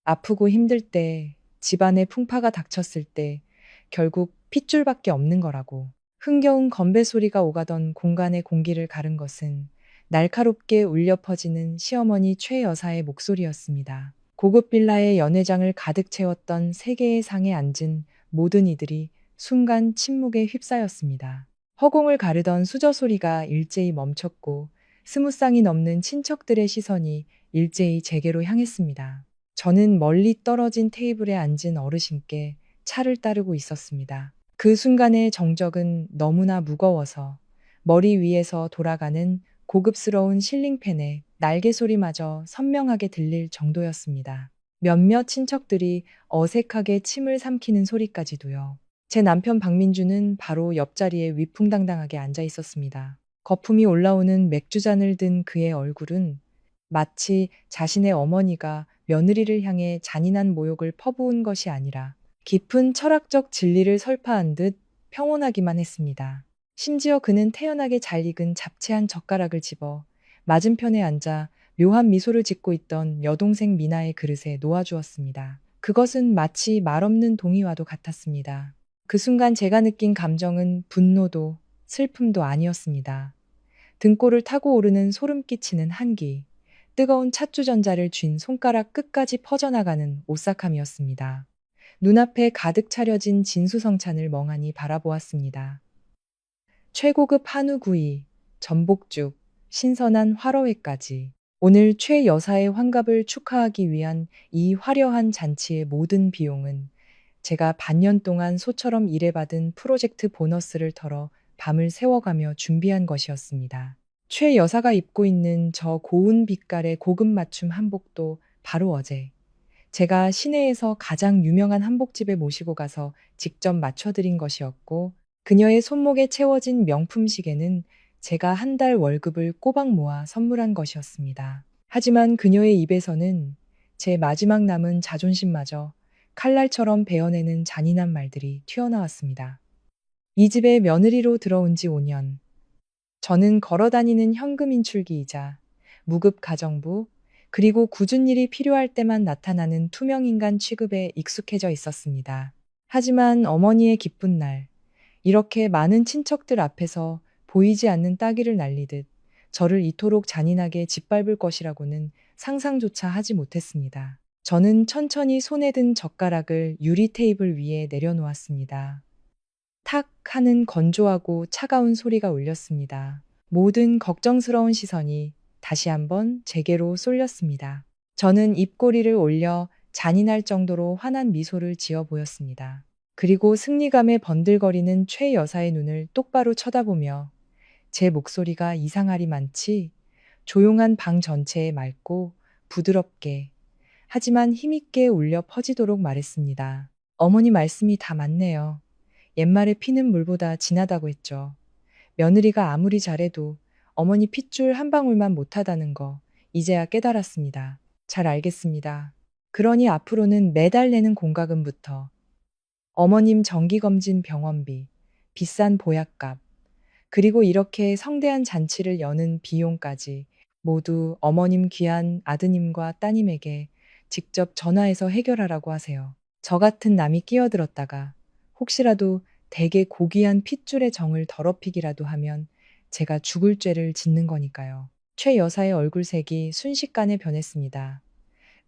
아프고 힘들 때, 집안에 풍파가 닥쳤을 때 결국 핏줄밖에 없는 거라고. 흥겨운 건배 소리가 오가던 공간의 공기를 가른 것은 날카롭게 울려 퍼지는 시어머니 최 여사의 목소리였습니다. 고급 빌라의 연회장을 가득 채웠던 세 개의 상에 앉은 모든 이들이 순간 침묵에 휩싸였습니다. 허공을 가르던 수저 소리가 일제히 멈췄고 스무 쌍이 넘는 친척들의 시선이 일제히 제게로 향했습니다. 저는 멀리 떨어진 테이블에 앉은 어르신께 차를 따르고 있었습니다. 그 순간의 정적은 너무나 무거워서 머리 위에서 돌아가는 고급스러운 실링팬의 날개 소리마저 선명하게 들릴 정도였습니다. 몇몇 친척들이 어색하게 침을 삼키는 소리까지도요. 제 남편 박민주는 바로 옆자리에 위풍당당하게 앉아 있었습니다. 거품이 올라오는 맥주잔을 든 그의 얼굴은 마치 자신의 어머니가 며느리를 향해 잔인한 모욕을 퍼부은 것이 아니라 깊은 철학적 진리를 설파한 듯 평온하기만 했습니다. 심지어 그는 태연하게 잘 익은 잡채 한 젓가락을 집어 맞은편에 앉아 묘한 미소를 짓고 있던 여동생 미나의 그릇에 놓아주었습니다. 그것은 마치 말없는 동의와도 같았습니다. 그 순간 제가 느낀 감정은 분노도 슬픔도 아니었습니다. 등골을 타고 오르는 소름 끼치는 한기, 뜨거운 찻주전자를 쥔 손가락 끝까지 퍼져나가는 오싹함이었습니다. 눈앞에 가득 차려진 진수성찬을 멍하니 바라보았습니다. 최고급 한우구이, 전복죽, 신선한 화로회까지. 오늘 최 여사의 환갑을 축하하기 위한 이 화려한 잔치의 모든 비용은 제가 반년 동안 소처럼 일해받은 프로젝트 보너스를 털어 밤을 새워가며 준비한 것이었습니다. 최 여사가 입고 있는 저 고운 빛깔의 고급 맞춤 한복도 바로 어제 제가 시내에서 가장 유명한 한복집에 모시고 가서 직접 맞춰드린 것이었고, 그녀의 손목에 채워진 명품 시계는 제가 한 달 월급을 꼬박 모아 선물한 것이었습니다. 하지만 그녀의 입에서는 제 마지막 남은 자존심마저 칼날처럼 베어내는 잔인한 말들이 튀어나왔습니다. 이 집에 며느리로 들어온 지 5년. 저는 걸어다니는 현금 인출기이자 무급 가정부, 그리고 굳은 일이 필요할 때만 나타나는 투명인간 취급에 익숙해져 있었습니다. 하지만 어머니의 기쁜 날, 이렇게 많은 친척들 앞에서 보이지 않는 따귀를 날리듯 저를 이토록 잔인하게 짓밟을 것이라고는 상상조차 하지 못했습니다. 저는 천천히 손에 든 젓가락을 유리 테이블 위에 내려놓았습니다. 탁 하는 건조하고 차가운 소리가 울렸습니다. 모든 걱정스러운 시선이 다시 한번 제게로 쏠렸습니다. 저는 입꼬리를 올려 잔인할 정도로 환한 미소를 지어 보였습니다. 그리고 승리감에 번들거리는 최 여사의 눈을 똑바로 쳐다보며 제 목소리가 이상하리 많지 조용한 방 전체에 맑고 부드럽게 하지만 힘있게 울려 퍼지도록 말했습니다. 어머니 말씀이 다 맞네요. 옛말에 피는 물보다 진하다고 했죠. 며느리가 아무리 잘해도 어머니 핏줄 한 방울만 못하다는 거 이제야 깨달았습니다. 잘 알겠습니다. 그러니 앞으로는 매달 내는 공과금부터 어머님 정기검진 병원비, 비싼 보약값, 그리고 이렇게 성대한 잔치를 여는 비용까지 모두 어머님 귀한 아드님과 따님에게 직접 전화해서 해결하라고 하세요. 저 같은 남이 끼어들었다가 혹시라도 되게 고귀한 핏줄의 정을 더럽히기라도 하면 제가 죽을 죄를 짓는 거니까요. 최 여사의 얼굴색이 순식간에 변했습니다.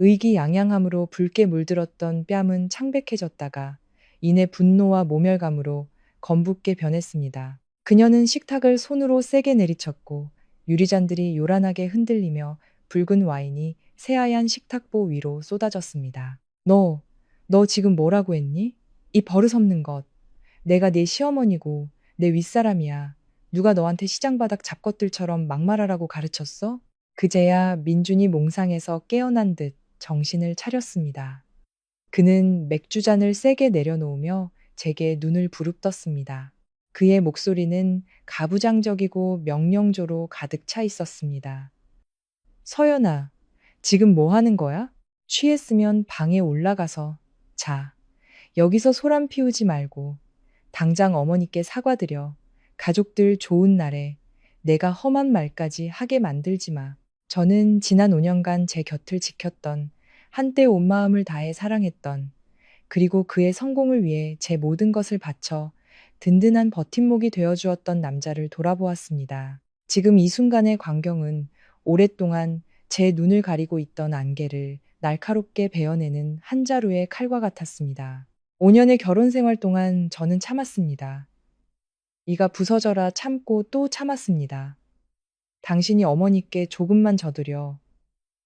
의기양양함으로 붉게 물들었던 뺨은 창백해졌다가 이내 분노와 모멸감으로 검붉게 변했습니다. 그녀는 식탁을 손으로 세게 내리쳤고 유리잔들이 요란하게 흔들리며 붉은 와인이 새하얀 식탁보 위로 쏟아졌습니다. 너 너 지금 뭐라고 했니? 이 버릇없는 것. 내가 네 시어머니고 내 윗사람이야. 누가 너한테 시장바닥 잡것들처럼 막말하라고 가르쳤어? 그제야 민준이 몽상에서 깨어난 듯 정신을 차렸습니다. 그는 맥주잔을 세게 내려놓으며 제게 눈을 부릅떴습니다. 그의 목소리는 가부장적이고 명령조로 가득 차 있었습니다. 서연아, 지금 뭐 하는 거야? 취했으면 방에 올라가서 자. 여기서 소란 피우지 말고 당장 어머니께 사과드려. 가족들 좋은 날에 내가 험한 말까지 하게 만들지 마. 저는 지난 5년간 제 곁을 지켰던, 한때 온 마음을 다해 사랑했던, 그리고 그의 성공을 위해 제 모든 것을 바쳐 든든한 버팀목이 되어 주었던 남자를 돌아보았습니다. 지금 이 순간의 광경은 오랫동안 제 눈을 가리고 있던 안개를 날카롭게 베어내는 한 자루의 칼과 같았습니다. 5년의 결혼 생활 동안 저는 참았습니다. 이가 부서져라 참고 또 참았습니다. 당신이 어머니께 조금만 져드려.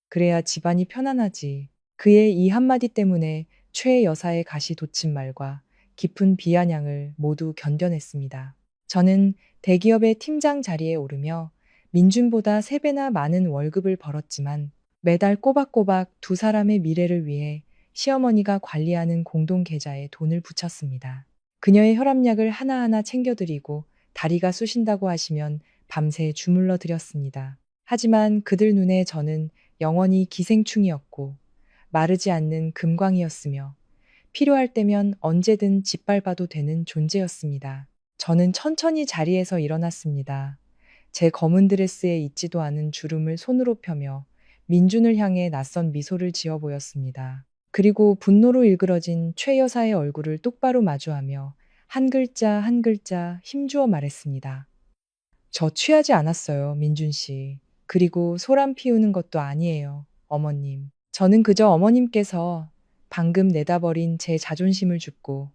그래야 집안이 편안하지. 그의 이 한마디 때문에 최 여사의 가시 돋친 말과 깊은 비아냥을 모두 견뎌냈습니다. 저는 대기업의 팀장 자리에 오르며 민준보다 3배나 많은 월급을 벌었지만 매달 꼬박꼬박 두 사람의 미래를 위해 시어머니가 관리하는 공동 계좌에 돈을 붙였습니다. 그녀의 혈압약을 하나하나 챙겨드리고 다리가 쑤신다고 하시면 밤새 주물러 드렸습니다. 하지만 그들 눈에 저는 영원히 기생충이었고 마르지 않는 금광이었으며 필요할 때면 언제든 짓밟아도 되는 존재였습니다. 저는 천천히 자리에서 일어났습니다. 제 검은 드레스에 있지도 않은 주름을 손으로 펴며 민준을 향해 낯선 미소를 지어 보였습니다. 그리고 분노로 일그러진 최 여사의 얼굴을 똑바로 마주하며 한 글자 한 글자 힘주어 말했습니다. 저 취하지 않았어요, 민준 씨. 그리고 소란 피우는 것도 아니에요, 어머님. 저는 그저 어머님께서 방금 내다버린 제 자존심을 줍고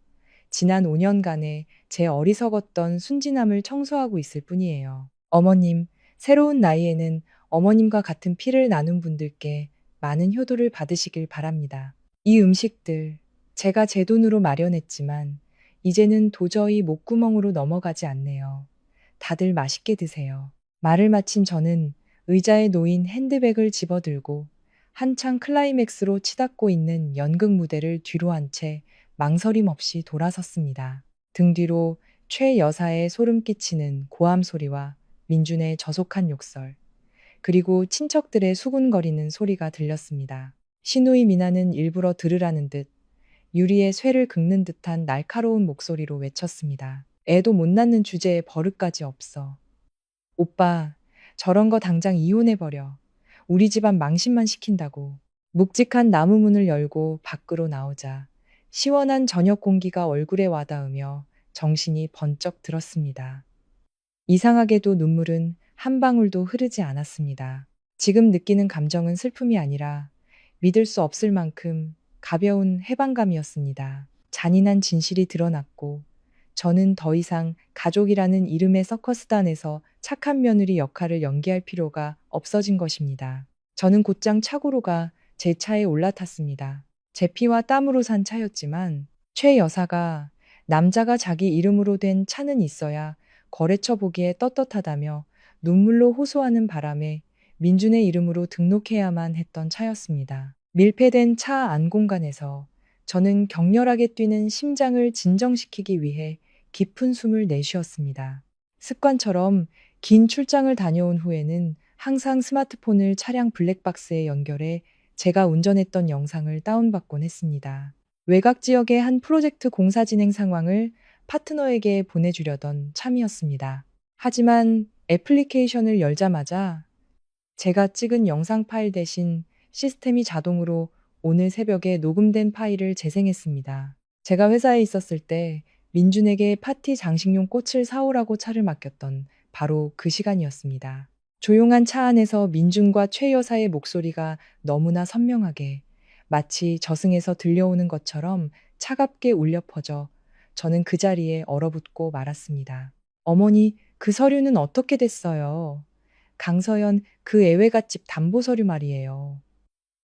지난 5년간의 제 어리석었던 순진함을 청소하고 있을 뿐이에요. 어머님, 새로운 나이에는 어머님과 같은 피를 나눈 분들께 많은 효도를 받으시길 바랍니다. 이 음식들, 제가 제 돈으로 마련했지만 이제는 도저히 목구멍으로 넘어가지 않네요. 다들 맛있게 드세요. 말을 마친 저는 의자에 놓인 핸드백을 집어들고 한창 클라이맥스로 치닫고 있는 연극 무대를 뒤로 한 채 망설임 없이 돌아섰습니다. 등 뒤로 최 여사의 소름 끼치는 고함 소리와 민준의 저속한 욕설, 그리고 친척들의 수군거리는 소리가 들렸습니다. 시누이 미나는 일부러 들으라는 듯 유리의 쇠를 긁는 듯한 날카로운 목소리로 외쳤습니다. 애도 못 낳는 주제에 버릇까지 없어. 오빠, 저런 거 당장 이혼해버려. 우리 집안 망신만 시킨다고. 묵직한 나무 문을 열고 밖으로 나오자 시원한 저녁 공기가 얼굴에 와닿으며 정신이 번쩍 들었습니다. 이상하게도 눈물은 한 방울도 흐르지 않았습니다. 지금 느끼는 감정은 슬픔이 아니라 믿을 수 없을 만큼 가벼운 해방감이었습니다. 잔인한 진실이 드러났고 저는 더 이상 가족이라는 이름의 서커스단에서 착한 며느리 역할을 연기할 필요가 없어진 것입니다. 저는 곧장 차고로 가 제 차에 올라탔습니다. 제 피와 땀으로 산 차였지만 최 여사가 남자가 자기 이름으로 된 차는 있어야 거래처 보기에 떳떳하다며 눈물로 호소하는 바람에 민준의 이름으로 등록해야만 했던 차였습니다. 밀폐된 차 안 공간에서 저는 격렬하게 뛰는 심장을 진정시키기 위해 깊은 숨을 내쉬었습니다. 습관처럼 긴 출장을 다녀온 후에는 항상 스마트폰을 차량 블랙박스에 연결해 제가 운전했던 영상을 다운받곤 했습니다. 외곽 지역의 한 프로젝트 공사 진행 상황을 파트너에게 보내주려던 참이었습니다. 하지만 애플리케이션을 열자마자 제가 찍은 영상 파일 대신 시스템이 자동으로 오늘 새벽에 녹음된 파일을 재생했습니다. 제가 회사에 있었을 때 민준에게 파티 장식용 꽃을 사오라고 차를 맡겼던 바로 그 시간이었습니다. 조용한 차 안에서 민준과 최 여사의 목소리가 너무나 선명하게 마치 저승에서 들려오는 것처럼 차갑게 울려 퍼져 저는 그 자리에 얼어붙고 말았습니다. 어머니, 그 서류는 어떻게 됐어요? 강서연 그 애외갓집 담보 서류 말이에요.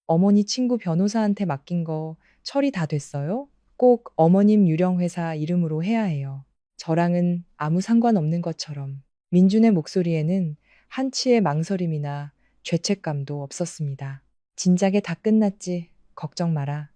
어머니 친구 변호사한테 맡긴 거 처리 다 됐어요? 꼭 어머님 유령회사 이름으로 해야 해요. 저랑은 아무 상관없는 것처럼 민준의 목소리에는 한치의 망설임이나 죄책감도 없었습니다. 진작에 다 끝났지. 걱정 마라.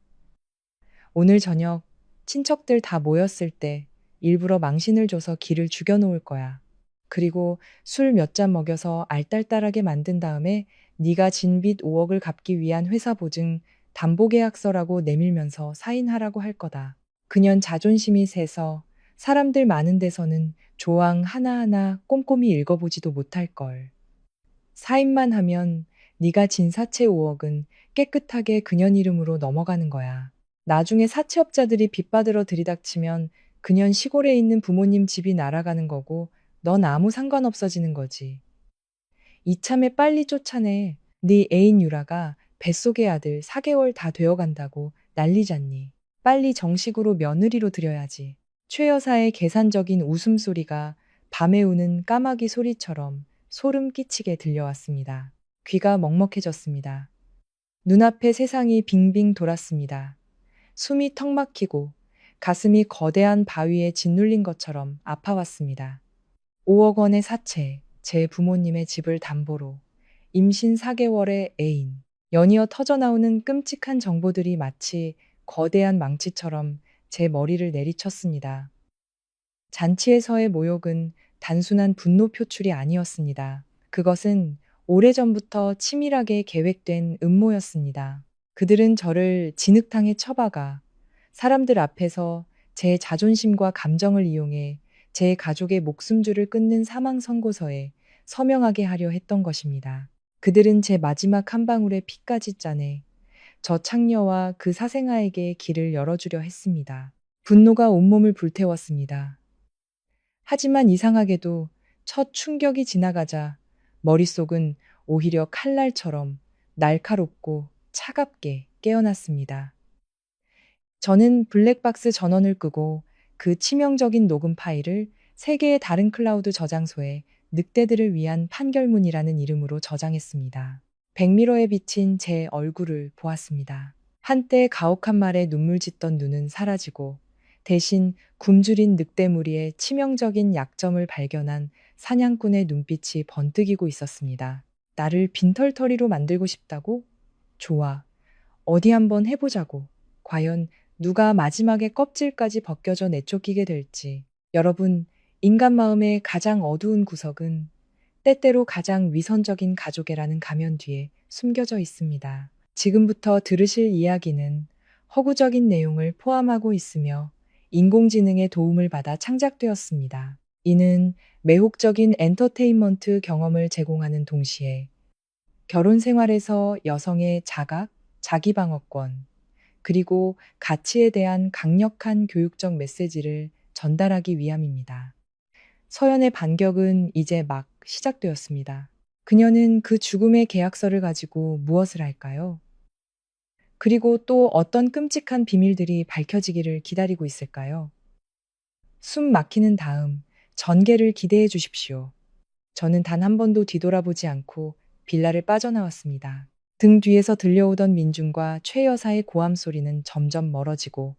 오늘 저녁 친척들 다 모였을 때 일부러 망신을 줘서 기를 죽여놓을 거야. 그리고 술 몇 잔 먹여서 알딸딸하게 만든 다음에 네가 진 빚 5억을 갚기 위한 회사 보증 담보계약서라고 내밀면서 사인하라고 할 거다. 그년 자존심이 세서 사람들 많은 데서는 조항 하나하나 꼼꼼히 읽어보지도 못할 걸. 사인만 하면 네가 진 사채 5억은 깨끗하게 그년 이름으로 넘어가는 거야. 나중에 사채업자들이 빚받으러 들이닥치면 그년 시골에 있는 부모님 집이 날아가는 거고 넌 아무 상관없어지는 거지. 이참에 빨리 쫓아내. 네 애인 유라가 뱃속의 아들 4개월 다 되어간다고 난리잖니. 빨리 정식으로 며느리로 들여야지. 최 여사의 계산적인 웃음소리가 밤에 우는 까마귀 소리처럼 소름 끼치게 들려왔습니다. 귀가 먹먹해졌습니다. 눈앞에 세상이 빙빙 돌았습니다. 숨이 턱 막히고 가슴이 거대한 바위에 짓눌린 것처럼 아파왔습니다. 5억 원의 사채, 제 부모님의 집을 담보로, 임신 4개월의 애인, 연이어 터져나오는 끔찍한 정보들이 마치 거대한 망치처럼 제 머리를 내리쳤습니다. 잔치에서의 모욕은 단순한 분노 표출이 아니었습니다. 그것은 오래전부터 치밀하게 계획된 음모였습니다. 그들은 저를 진흙탕에 쳐박아 사람들 앞에서 제 자존심과 감정을 이용해 제 가족의 목숨줄을 끊는 사망 선고서에 서명하게 하려 했던 것입니다. 그들은 제 마지막 한 방울의 피까지 짜내 저 창녀와 그 사생아에게 길을 열어주려 했습니다. 분노가 온몸을 불태웠습니다. 하지만 이상하게도 첫 충격이 지나가자 머릿속은 오히려 칼날처럼 날카롭고 차갑게 깨어났습니다. 저는 블랙박스 전원을 끄고 그 치명적인 녹음 파일을 3개의 다른 클라우드 저장소에 늑대들을 위한 판결문이라는 이름으로 저장했습니다. 백미러에 비친 제 얼굴을 보았습니다. 한때 가혹한 말에 눈물 짓던 눈은 사라지고 대신 굶주린 늑대 무리의 치명적인 약점을 발견한 사냥꾼의 눈빛이 번뜩이고 있었습니다. 나를 빈털터리로 만들고 싶다고? 좋아. 어디 한번 해보자고. 과연 누가 마지막에 껍질까지 벗겨져 내쫓기게 될지. 여러분, 인간 마음의 가장 어두운 구석은 때때로 가장 위선적인 가족애라는 가면 뒤에 숨겨져 있습니다. 지금부터 들으실 이야기는 허구적인 내용을 포함하고 있으며 인공지능의 도움을 받아 창작되었습니다. 이는 매혹적인 엔터테인먼트 경험을 제공하는 동시에 결혼 생활에서 여성의 자각, 자기방어권, 그리고 가치에 대한 강력한 교육적 메시지를 전달하기 위함입니다. 서연의 반격은 이제 막 시작되었습니다. 그녀는 그 죽음의 계약서를 가지고 무엇을 할까요? 그리고 또 어떤 끔찍한 비밀들이 밝혀지기를 기다리고 있을까요? 숨 막히는 다음 전개를 기대해 주십시오. 저는 단 한 번도 뒤돌아보지 않고 빌라를 빠져나왔습니다. 등 뒤에서 들려오던 민준과 최 여사의 고함 소리는 점점 멀어지고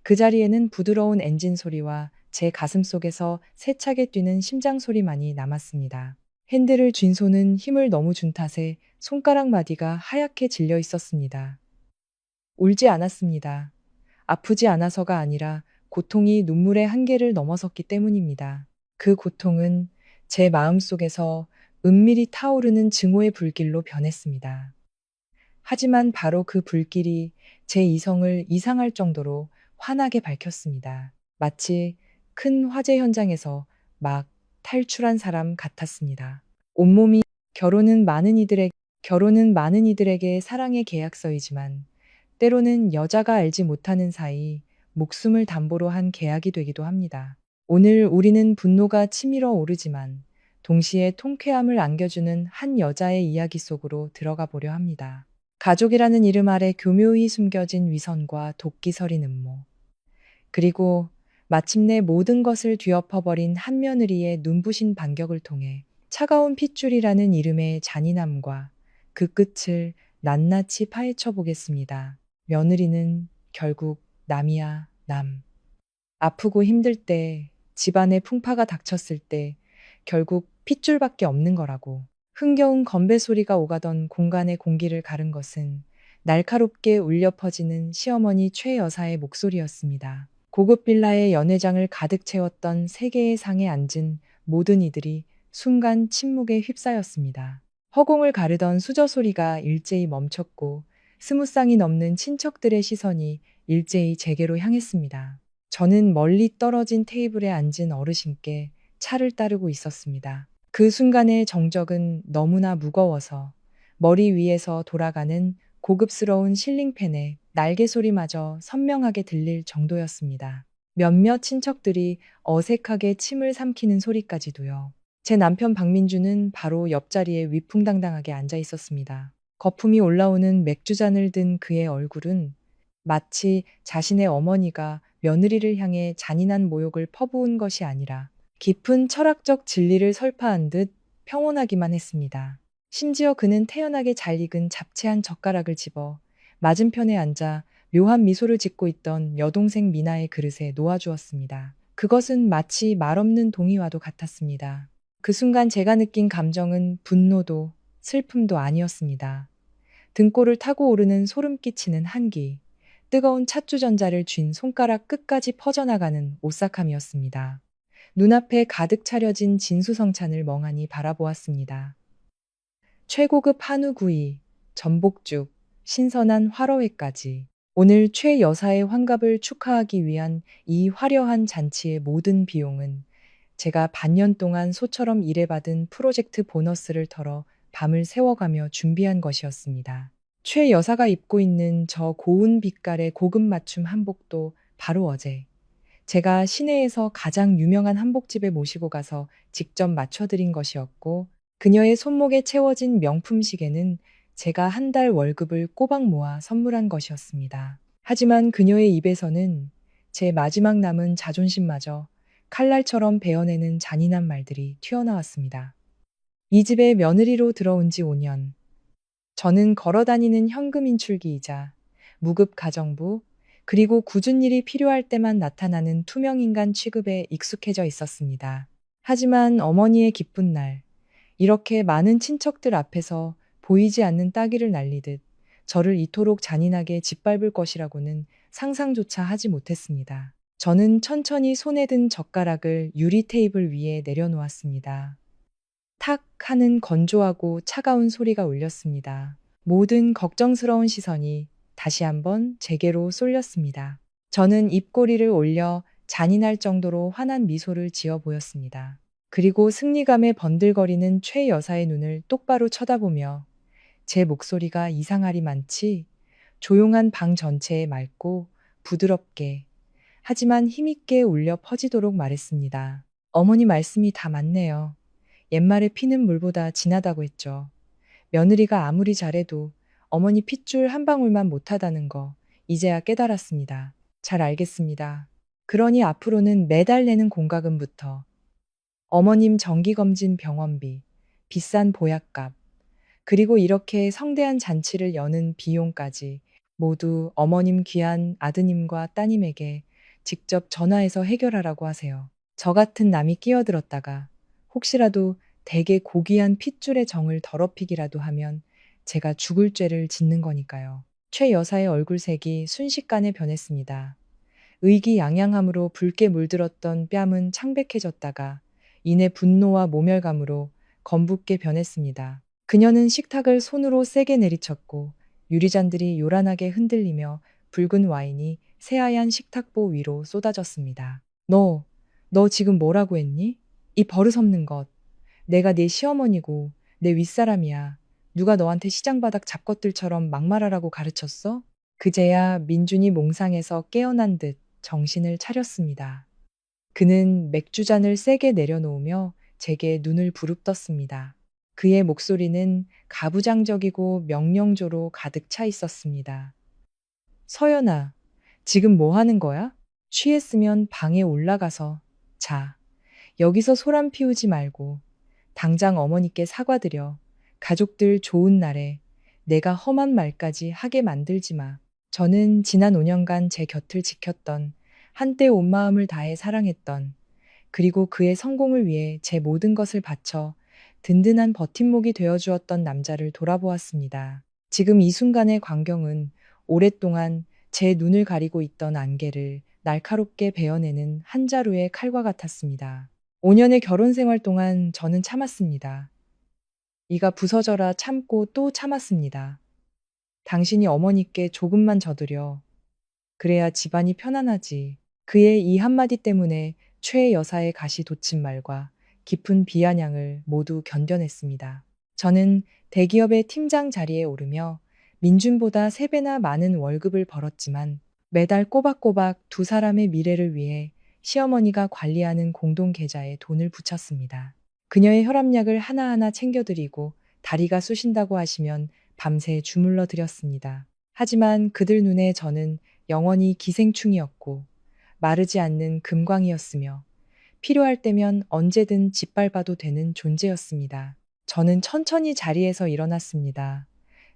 그 자리에는 부드러운 엔진 소리와 제 가슴 속에서 세차게 뛰는 심장 소리만이 남았습니다. 핸들을 쥔 손은 힘을 너무 준 탓에 손가락 마디가 하얗게 질려 있었습니다. 울지 않았습니다. 아프지 않아서가 아니라 고통이 눈물의 한계를 넘어섰기 때문입니다. 그 고통은 제 마음속에서 은밀히 타오르는 증오의 불길로 변했습니다. 하지만 바로 그 불길이 제 이성을 이상할 정도로 환하게 밝혔습니다. 마치 큰 화재 현장에서 막 탈출한 사람 같았습니다. 온몸이 결혼은 많은 이들에게 사랑의 계약서이지만 때로는 여자가 알지 못하는 사이 목숨을 담보로 한 계약이 되기도 합니다. 오늘 우리는 분노가 치밀어 오르지만 동시에 통쾌함을 안겨주는 한 여자의 이야기 속으로 들어가 보려 합니다. 가족이라는 이름 아래 교묘히 숨겨진 위선과 도끼 서린 음모. 그리고 마침내 모든 것을 뒤엎어버린 한 며느리의 눈부신 반격을 통해 차가운 핏줄이라는 이름의 잔인함과 그 끝을 낱낱이 파헤쳐 보겠습니다. 며느리는 결국 남이야, 남. 아프고 힘들 때, 집안에 풍파가 닥쳤을 때, 결국 핏줄밖에 없는 거라고. 흥겨운 건배 소리가 오가던 공간의 공기를 가른 것은 날카롭게 울려 퍼지는 시어머니 최 여사의 목소리였습니다. 고급 빌라의 연회장을 가득 채웠던 세 개의 상에 앉은 모든 이들이 순간 침묵에 휩싸였습니다. 허공을 가르던 수저 소리가 일제히 멈췄고 스무 쌍이 넘는 친척들의 시선이 일제히 제게로 향했습니다. 저는 멀리 떨어진 테이블에 앉은 어르신께 차를 따르고 있었습니다. 그 순간의 정적은 너무나 무거워서 머리 위에서 돌아가는 고급스러운 실링팬의 날개 소리마저 선명하게 들릴 정도였습니다. 몇몇 친척들이 어색하게 침을 삼키는 소리까지도요. 제 남편 박민주는 바로 옆자리에 위풍당당하게 앉아 있었습니다. 거품이 올라오는 맥주잔을 든 그의 얼굴은 마치 자신의 어머니가 며느리를 향해 잔인한 모욕을 퍼부은 것이 아니라 깊은 철학적 진리를 설파한 듯 평온하기만 했습니다. 심지어 그는 태연하게 잘 익은 잡채 젓가락을 집어 맞은편에 앉아 묘한 미소를 짓고 있던 여동생 미나의 그릇에 놓아주었습니다. 그것은 마치 말없는 동의와도 같았습니다. 그 순간 제가 느낀 감정은 분노도 슬픔도 아니었습니다. 등골을 타고 오르는 소름 끼치는 한기, 뜨거운 찻주전자를 쥔 손가락 끝까지 퍼져나가는 오싹함이었습니다. 눈앞에 가득 차려진 진수성찬을 멍하니 바라보았습니다. 최고급 한우구이, 전복죽, 신선한 화로회까지. 오늘 최 여사의 환갑을 축하하기 위한 이 화려한 잔치의 모든 비용은 제가 반년 동안 소처럼 일해받은 프로젝트 보너스를 털어 밤을 새워가며 준비한 것이었습니다. 최 여사가 입고 있는 저 고운 빛깔의 고급 맞춤 한복도 바로 어제 제가 시내에서 가장 유명한 한복집에 모시고 가서 직접 맞춰드린 것이었고, 그녀의 손목에 채워진 명품 시계는 제가 한 달 월급을 꼬박 모아 선물한 것이었습니다. 하지만 그녀의 입에서는 제 마지막 남은 자존심마저 칼날처럼 베어내는 잔인한 말들이 튀어나왔습니다. 이 집에 며느리로 들어온 지 5년. 저는 걸어다니는 현금 인출기이자 무급 가정부, 그리고 굳은 일이 필요할 때만 나타나는 투명인간 취급에 익숙해져 있었습니다. 하지만 어머니의 기쁜 날, 이렇게 많은 친척들 앞에서 보이지 않는 따귀를 날리듯 저를 이토록 잔인하게 짓밟을 것이라고는 상상조차 하지 못했습니다. 저는 천천히 손에 든 젓가락을 유리 테이블 위에 내려놓았습니다. 탁 하는 건조하고 차가운 소리가 울렸습니다. 모든 걱정스러운 시선이 다시 한번 제게로 쏠렸습니다. 저는 입꼬리를 올려 잔인할 정도로 환한 미소를 지어 보였습니다. 그리고 승리감에 번들거리는 최 여사의 눈을 똑바로 쳐다보며 제 목소리가 이상하리 많지 조용한 방 전체에 맑고 부드럽게 하지만 힘있게 울려 퍼지도록 말했습니다. 어머니 말씀이 다 맞네요. 옛말에 피는 물보다 진하다고 했죠. 며느리가 아무리 잘해도 어머니 핏줄 한 방울만 못하다는 거 이제야 깨달았습니다. 잘 알겠습니다. 그러니 앞으로는 매달 내는 공과금부터 어머님 정기검진 병원비, 비싼 보약값, 그리고 이렇게 성대한 잔치를 여는 비용까지 모두 어머님 귀한 아드님과 따님에게 직접 전화해서 해결하라고 하세요. 저 같은 남이 끼어들었다가 혹시라도 되게 고귀한 핏줄의 정을 더럽히기라도 하면 제가 죽을 죄를 짓는 거니까요. 최 여사의 얼굴색이 순식간에 변했습니다. 의기양양함으로 붉게 물들었던 뺨은 창백해졌다가 이내 분노와 모멸감으로 검붉게 변했습니다. 그녀는 식탁을 손으로 세게 내리쳤고 유리잔들이 요란하게 흔들리며 붉은 와인이 새하얀 식탁보 위로 쏟아졌습니다. 너 지금 뭐라고 했니? 이 버릇없는 것. 내가 네 시어머니고 내 윗사람이야. 누가 너한테 시장바닥 잡것들처럼 막말하라고 가르쳤어? 그제야 민준이 몽상에서 깨어난 듯 정신을 차렸습니다. 그는 맥주잔을 세게 내려놓으며 제게 눈을 부릅떴습니다. 그의 목소리는 가부장적이고 명령조로 가득 차 있었습니다. 서연아, 지금 뭐 하는 거야? 취했으면 방에 올라가서 자. 여기서 소란 피우지 말고 당장 어머니께 사과드려. 가족들 좋은 날에 내가 험한 말까지 하게 만들지 마. 저는 지난 5년간 제 곁을 지켰던, 한때 온 마음을 다해 사랑했던, 그리고 그의 성공을 위해 제 모든 것을 바쳐 든든한 버팀목이 되어 주었던 남자를 돌아보았습니다. 지금 이 순간의 광경은 오랫동안 제 눈을 가리고 있던 안개를 날카롭게 베어내는 한 자루의 칼과 같았습니다. 5년의 결혼 생활 동안 저는 참았습니다. 이가 부서져라 참고 또 참았습니다. 당신이 어머니께 조금만 져드려. 그래야 집안이 편안하지. 그의 이 한마디 때문에 최 여사의 가시 돋친 말과 깊은 비아냥을 모두 견뎌냈습니다. 저는 대기업의 팀장 자리에 오르며 민준보다 3배나 많은 월급을 벌었지만 매달 꼬박꼬박 두 사람의 미래를 위해 시어머니가 관리하는 공동 계좌에 돈을 붙였습니다. 그녀의 혈압약을 하나하나 챙겨드리고 다리가 쑤신다고 하시면 밤새 주물러 드렸습니다. 하지만 그들 눈에 저는 영원히 기생충이었고 마르지 않는 금광이었으며 필요할 때면 언제든 짓밟아도 되는 존재였습니다. 저는 천천히 자리에서 일어났습니다.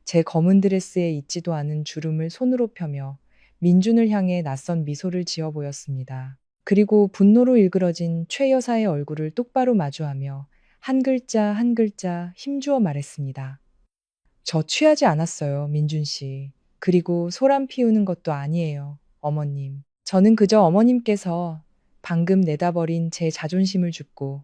제 검은 드레스에 있지도 않은 주름을 손으로 펴며 민준을 향해 낯선 미소를 지어 보였습니다. 그리고 분노로 일그러진 최 여사의 얼굴을 똑바로 마주하며 한 글자 한 글자 힘주어 말했습니다. 저 취하지 않았어요, 민준 씨. 그리고 소란 피우는 것도 아니에요, 어머님. 저는 그저 어머님께서 방금 내다버린 제 자존심을 줍고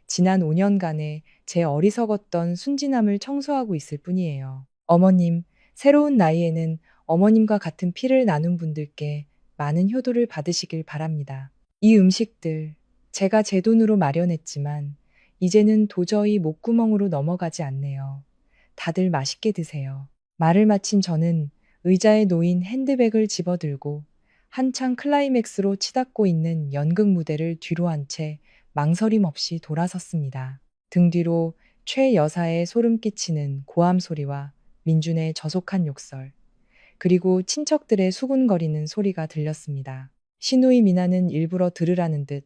지난 5년간의 제 어리석었던 순진함을 청소하고 있을 뿐이에요. 어머님, 새로운 나이에는 어머님과 같은 피를 나눈 분들께 많은 효도를 받으시길 바랍니다. 이 음식들, 제가 제 돈으로 마련했지만 이제는 도저히 목구멍으로 넘어가지 않네요. 다들 맛있게 드세요. 말을 마친 저는 의자에 놓인 핸드백을 집어들고 한창 클라이맥스로 치닫고 있는 연극 무대를 뒤로 한 채 망설임 없이 돌아섰습니다. 등 뒤로 최 여사의 소름 끼치는 고함 소리와 민준의 저속한 욕설, 그리고 친척들의 수군거리는 소리가 들렸습니다. 시누이 미나는 일부러 들으라는 듯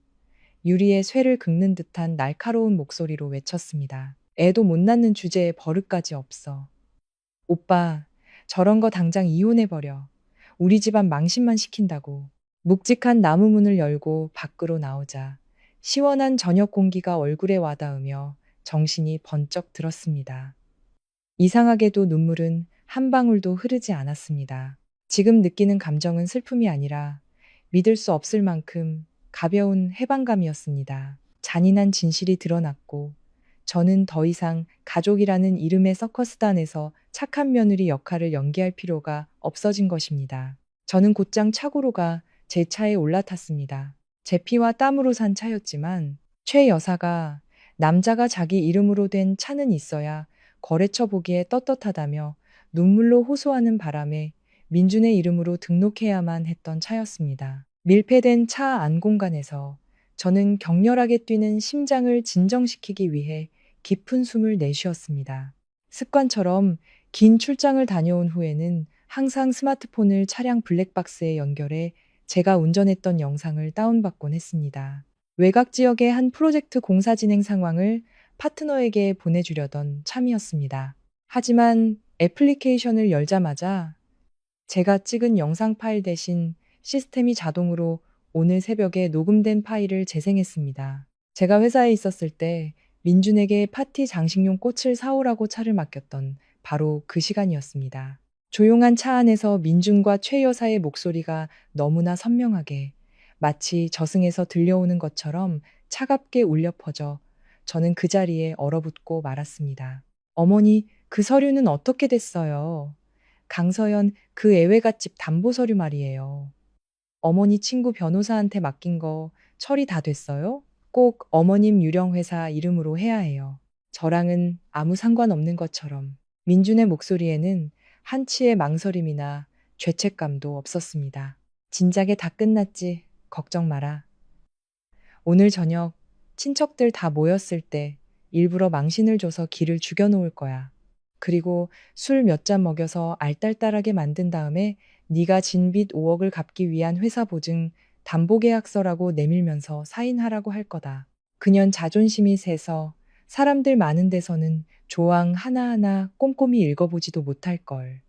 유리의 쇠를 긁는 듯한 날카로운 목소리로 외쳤습니다. 애도 못 낳는 주제에 버릇까지 없어. 오빠, 저런 거 당장 이혼해버려. 우리 집안 망신만 시킨다고. 묵직한 나무 문을 열고 밖으로 나오자 시원한 저녁 공기가 얼굴에 와닿으며 정신이 번쩍 들었습니다. 이상하게도 눈물은 한 방울도 흐르지 않았습니다. 지금 느끼는 감정은 슬픔이 아니라 믿을 수 없을 만큼 가벼운 해방감이었습니다. 잔인한 진실이 드러났고 저는 더 이상 가족이라는 이름의 서커스단에서 착한 며느리 역할을 연기할 필요가 없어진 것입니다. 저는 곧장 차고로 가 제 차에 올라탔습니다. 제 피와 땀으로 산 차였지만 최 여사가 남자가 자기 이름으로 된 차는 있어야 거래처 보기에 떳떳하다며 눈물로 호소하는 바람에 민준의 이름으로 등록해야만 했던 차였습니다. 밀폐된 차 안 공간에서 저는 격렬하게 뛰는 심장을 진정시키기 위해 깊은 숨을 내쉬었습니다. 습관처럼 긴 출장을 다녀온 후에는 항상 스마트폰을 차량 블랙박스에 연결해 제가 운전했던 영상을 다운받곤 했습니다. 외곽 지역의 한 프로젝트 공사 진행 상황을 파트너에게 보내주려던 참이었습니다. 하지만 애플리케이션을 열자마자 제가 찍은 영상 파일 대신 시스템이 자동으로 오늘 새벽에 녹음된 파일을 재생했습니다. 제가 회사에 있었을 때 민준에게 파티 장식용 꽃을 사오라고 차를 맡겼던 바로 그 시간이었습니다. 조용한 차 안에서 민준과 최 여사의 목소리가 너무나 선명하게 마치 저승에서 들려오는 것처럼 차갑게 울려 퍼져 저는 그 자리에 얼어붙고 말았습니다. 어머니, 그 서류는 어떻게 됐어요? 강서연 그 애외갓집 담보 서류 말이에요. 어머니 친구 변호사한테 맡긴 거 처리 다 됐어요? 꼭 어머님 유령회사 이름으로 해야 해요. 저랑은 아무 상관없는 것처럼 민준의 목소리에는 한치의 망설임이나 죄책감도 없었습니다. 진작에 다 끝났지. 걱정 마라. 오늘 저녁 친척들 다 모였을 때 일부러 망신을 줘서 기를 죽여놓을 거야. 그리고 술 몇 잔 먹여서 알딸딸하게 만든 다음에 네가 진 빚 5억을 갚기 위한 회사 보증 담보계약서라고 내밀면서 사인하라고 할 거다. 그년 자존심이 세서 사람들 많은 데서는 조항 하나하나 꼼꼼히 읽어보지도 못할 걸.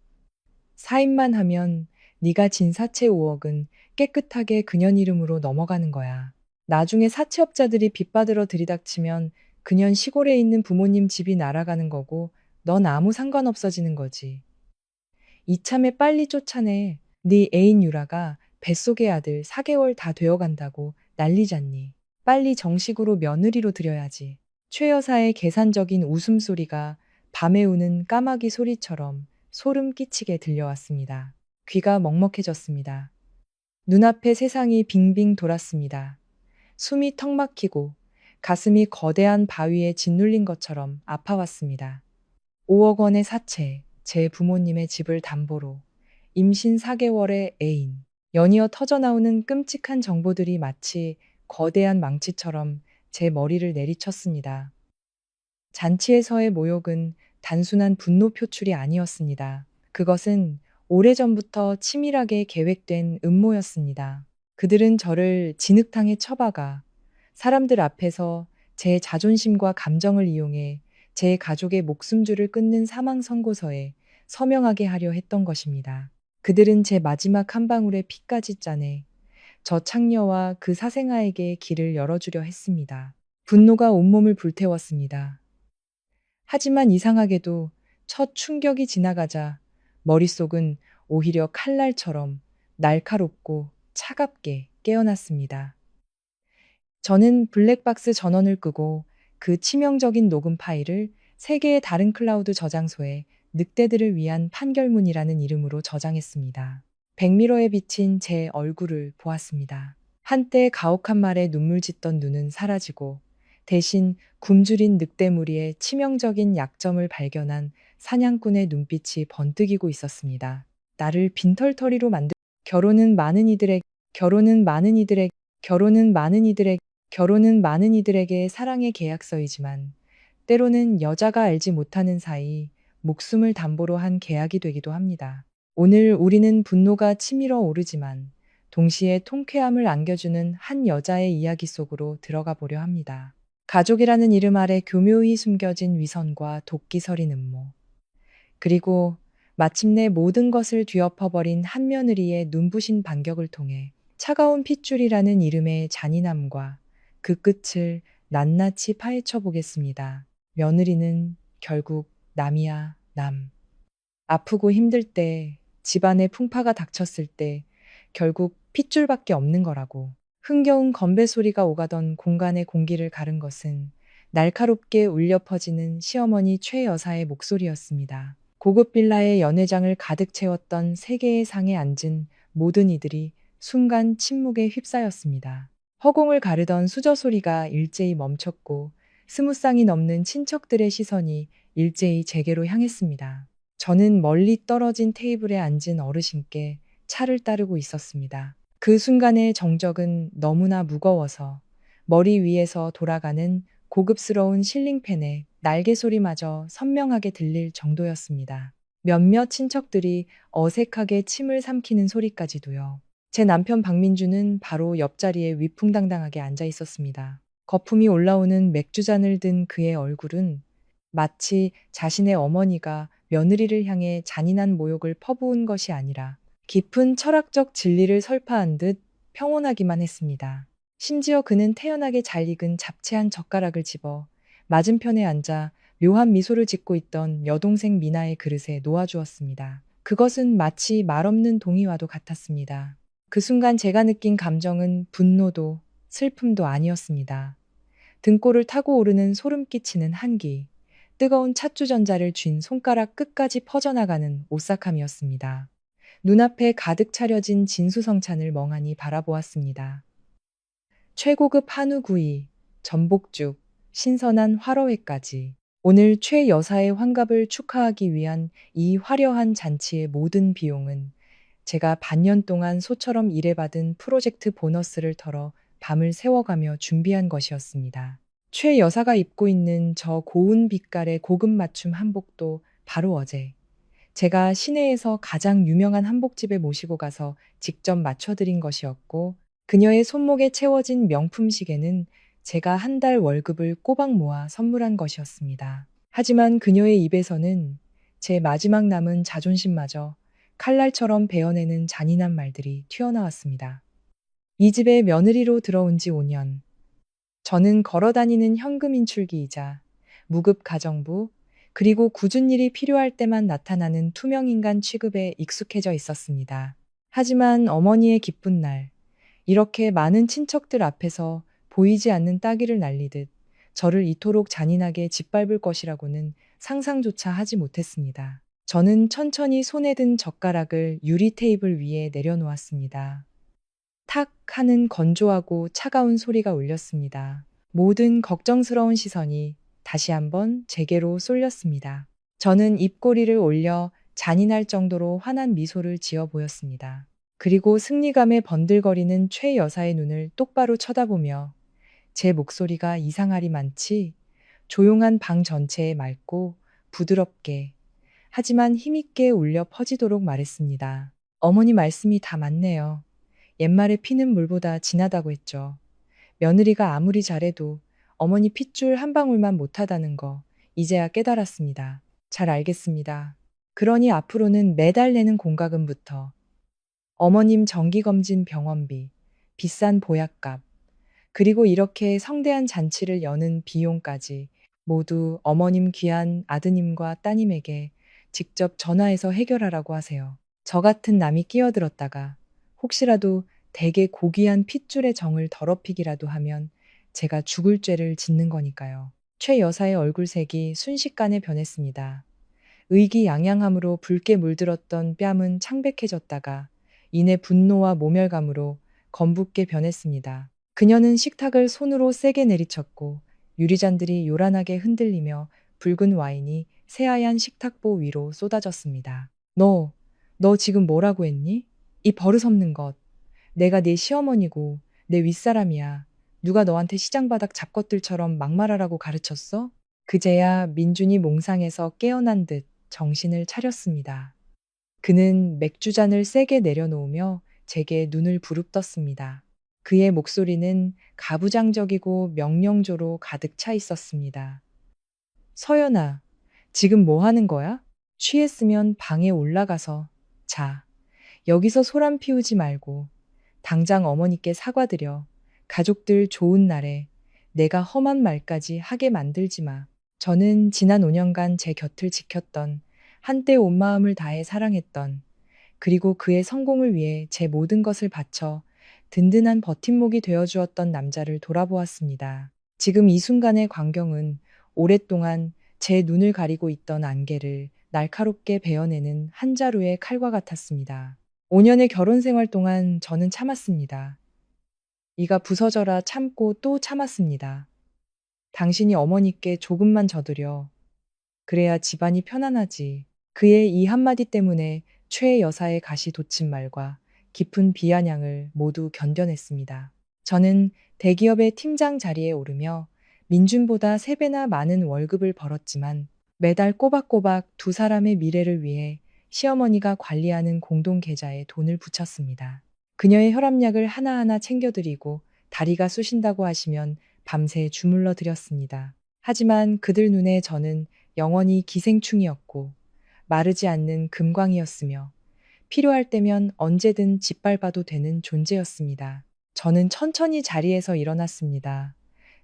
사인만 하면 네가 진 사채 5억은 깨끗하게 그년 이름으로 넘어가는 거야. 나중에 사채업자들이 빚받으러 들이닥치면 그년 시골에 있는 부모님 집이 날아가는 거고 넌 아무 상관없어지는 거지. 이참에 빨리 쫓아내. 네 애인 유라가 뱃속의 아들 4개월 다 되어간다고 난리잖니. 빨리 정식으로 며느리로 들여야지. 최 여사의 계산적인 웃음소리가 밤에 우는 까마귀 소리처럼 소름 끼치게 들려왔습니다. 귀가 먹먹해졌습니다. 눈앞에 세상이 빙빙 돌았습니다. 숨이 턱 막히고 가슴이 거대한 바위에 짓눌린 것처럼 아파왔습니다. 5억 원의 사채, 제 부모님의 집을 담보로, 임신 4개월의 애인, 연이어 터져나오는 끔찍한 정보들이 마치 거대한 망치처럼 제 머리를 내리쳤습니다. 잔치에서의 모욕은 단순한 분노 표출이 아니었습니다. 그것은 오래전부터 치밀하게 계획된 음모였습니다. 그들은 저를 진흙탕에 처박아 사람들 앞에서 제 자존심과 감정을 이용해 제 가족의 목숨줄을 끊는 사망 선고서에 서명하게 하려 했던 것입니다. 그들은 제 마지막 한 방울의 피까지 짜내 저 창녀와 그 사생아에게 길을 열어주려 했습니다. 분노가 온몸을 불태웠습니다. 하지만 이상하게도 첫 충격이 지나가자 머릿속은 오히려 칼날처럼 날카롭고 차갑게 깨어났습니다. 저는 블랙박스 전원을 끄고 그 치명적인 녹음 파일을 세 개의 다른 클라우드 저장소에 늑대들을 위한 판결문이라는 이름으로 저장했습니다. 백미러에 비친 제 얼굴을 보았습니다. 한때 가혹한 말에 눈물 짓던 눈은 사라지고 대신 굶주린 늑대 무리의 치명적인 약점을 발견한 사냥꾼의 눈빛이 번뜩이고 있었습니다. 나를 빈털터리로 만들 결혼은 많은 이들에게 결혼은 많은 이들에게 결혼은 많은 이들에게 결혼은 많은 이들에게 사랑의 계약서이지만 때로는 여자가 알지 못하는 사이 목숨을 담보로 한 계약이 되기도 합니다. 오늘 우리는 분노가 치밀어 오르지만 동시에 통쾌함을 안겨주는 한 여자의 이야기 속으로 들어가 보려 합니다. 가족이라는 이름 아래 교묘히 숨겨진 위선과 도끼 서린 음모. 그리고 마침내 모든 것을 뒤엎어버린 한 며느리의 눈부신 반격을 통해 차가운 핏줄이라는 이름의 잔인함과 그 끝을 낱낱이 파헤쳐 보겠습니다. 며느리는 결국 남이야, 남. 아프고 힘들 때, 집안에 풍파가 닥쳤을 때 결국 핏줄밖에 없는 거라고. 흥겨운 건배 소리가 오가던 공간의 공기를 가른 것은 날카롭게 울려 퍼지는 시어머니 최 여사의 목소리였습니다. 고급 빌라의 연회장을 가득 채웠던 세 개의 상에 앉은 모든 이들이 순간 침묵에 휩싸였습니다. 허공을 가르던 수저 소리가 일제히 멈췄고 20쌍이 넘는 친척들의 시선이 일제히 제게로 향했습니다. 저는 멀리 떨어진 테이블에 앉은 어르신께 차를 따르고 있었습니다. 그 순간의 정적은 너무나 무거워서 머리 위에서 돌아가는 고급스러운 실링팬의 날개 소리마저 선명하게 들릴 정도였습니다. 몇몇 친척들이 어색하게 침을 삼키는 소리까지도요. 제 남편 박민주는 바로 옆자리에 위풍당당하게 앉아 있었습니다. 거품이 올라오는 맥주잔을 든 그의 얼굴은 마치 자신의 어머니가 며느리를 향해 잔인한 모욕을 퍼부은 것이 아니라 깊은 철학적 진리를 설파한 듯 평온하기만 했습니다. 심지어 그는 태연하게 잘 익은 잡채 한 젓가락을 집어 맞은편에 앉아 묘한 미소를 짓고 있던 여동생 미나의 그릇에 놓아주었습니다. 그것은 마치 말없는 동의와도 같았습니다. 그 순간 제가 느낀 감정은 분노도 슬픔도 아니었습니다. 등골을 타고 오르는 소름 끼치는 한기, 뜨거운 찻주전자를 쥔 손가락 끝까지 퍼져나가는 오싹함이었습니다. 눈앞에 가득 차려진 진수성찬을 멍하니 바라보았습니다. 최고급 한우구이, 전복죽, 신선한 화로회까지. 오늘 최 여사의 환갑을 축하하기 위한 이 화려한 잔치의 모든 비용은 제가 반년 동안 소처럼 일해받은 프로젝트 보너스를 털어 밤을 새워가며 준비한 것이었습니다. 최 여사가 입고 있는 저 고운 빛깔의 고급 맞춤 한복도 바로 어제 제가 시내에서 가장 유명한 한복집에 모시고 가서 직접 맞춰드린 것이었고, 그녀의 손목에 채워진 명품 시계는 제가 한 달 월급을 꼬박 모아 선물한 것이었습니다. 하지만 그녀의 입에서는 제 마지막 남은 자존심마저 칼날처럼 베어내는 잔인한 말들이 튀어나왔습니다. 이 집에 며느리로 들어온 지 5년. 저는 걸어다니는 현금 인출기이자 무급 가정부, 그리고 굳은 일이 필요할 때만 나타나는 투명인간 취급에 익숙해져 있었습니다. 하지만 어머니의 기쁜 날, 이렇게 많은 친척들 앞에서 보이지 않는 따귀를 날리듯 저를 이토록 잔인하게 짓밟을 것이라고는 상상조차 하지 못했습니다. 저는 천천히 손에 든 젓가락을 유리 테이블 위에 내려놓았습니다. 탁 하는 건조하고 차가운 소리가 울렸습니다. 모든 걱정스러운 시선이 다시 한번 제게로 쏠렸습니다. 저는 입꼬리를 올려 잔인할 정도로 환한 미소를 지어 보였습니다. 그리고 승리감에 번들거리는 최 여사의 눈을 똑바로 쳐다보며 제 목소리가 이상하리 많지 조용한 방 전체에 맑고 부드럽게 하지만 힘있게 울려 퍼지도록 말했습니다. 어머니 말씀이 다 맞네요. 옛말에 피는 물보다 진하다고 했죠. 며느리가 아무리 잘해도 어머니 핏줄 한 방울만 못하다는 거 이제야 깨달았습니다. 잘 알겠습니다. 그러니 앞으로는 매달 내는 공과금부터 어머님 정기검진 병원비, 비싼 보약값, 그리고 이렇게 성대한 잔치를 여는 비용까지 모두 어머님 귀한 아드님과 따님에게 직접 전화해서 해결하라고 하세요. 저 같은 남이 끼어들었다가 혹시라도 되게 고귀한 핏줄의 정을 더럽히기라도 하면 제가 죽을 죄를 짓는 거니까요. 최 여사의 얼굴색이 순식간에 변했습니다. 의기양양함으로 붉게 물들었던 뺨은 창백해졌다가 이내 분노와 모멸감으로 검붉게 변했습니다. 그녀는 식탁을 손으로 세게 내리쳤고 유리잔들이 요란하게 흔들리며 붉은 와인이 새하얀 식탁보 위로 쏟아졌습니다. 너 지금 뭐라고 했니? 이 버릇없는 것. 내가 네 시어머니고 내 윗사람이야. 누가 너한테 시장바닥 잡것들처럼 막말하라고 가르쳤어? 그제야 민준이 몽상에서 깨어난 듯 정신을 차렸습니다. 그는 맥주잔을 세게 내려놓으며 제게 눈을 부릅떴습니다. 그의 목소리는 가부장적이고 명령조로 가득 차 있었습니다. 서연아, 지금 뭐 하는 거야? 취했으면 방에 올라가서 자. 여기서 소란 피우지 말고 당장 어머니께 사과드려. 가족들 좋은 날에 내가 험한 말까지 하게 만들지 마. 저는 지난 5년간 제 곁을 지켰던, 한때 온 마음을 다해 사랑했던, 그리고 그의 성공을 위해 제 모든 것을 바쳐 든든한 버팀목이 되어주었던 남자를 돌아보았습니다. 지금 이 순간의 광경은 오랫동안 제 눈을 가리고 있던 안개를 날카롭게 베어내는 한 자루의 칼과 같았습니다. 5년의 결혼 생활 동안 저는 참았습니다. 이가 부서져라 참고 또 참았습니다. 당신이 어머니께 조금만 져드려. 그래야 집안이 편안하지. 그의 이 한마디 때문에 최 여사의 가시 돋친 말과 깊은 비아냥을 모두 견뎌냈습니다. 저는 대기업의 팀장 자리에 오르며 민준보다 3배나 많은 월급을 벌었지만 매달 꼬박꼬박 두 사람의 미래를 위해 시어머니가 관리하는 공동 계좌에 돈을 붙였습니다. 그녀의 혈압약을 하나하나 챙겨드리고 다리가 쑤신다고 하시면 밤새 주물러 드렸습니다. 하지만 그들 눈에 저는 영원히 기생충이었고 마르지 않는 금광이었으며 필요할 때면 언제든 짓밟아도 되는 존재였습니다. 저는 천천히 자리에서 일어났습니다.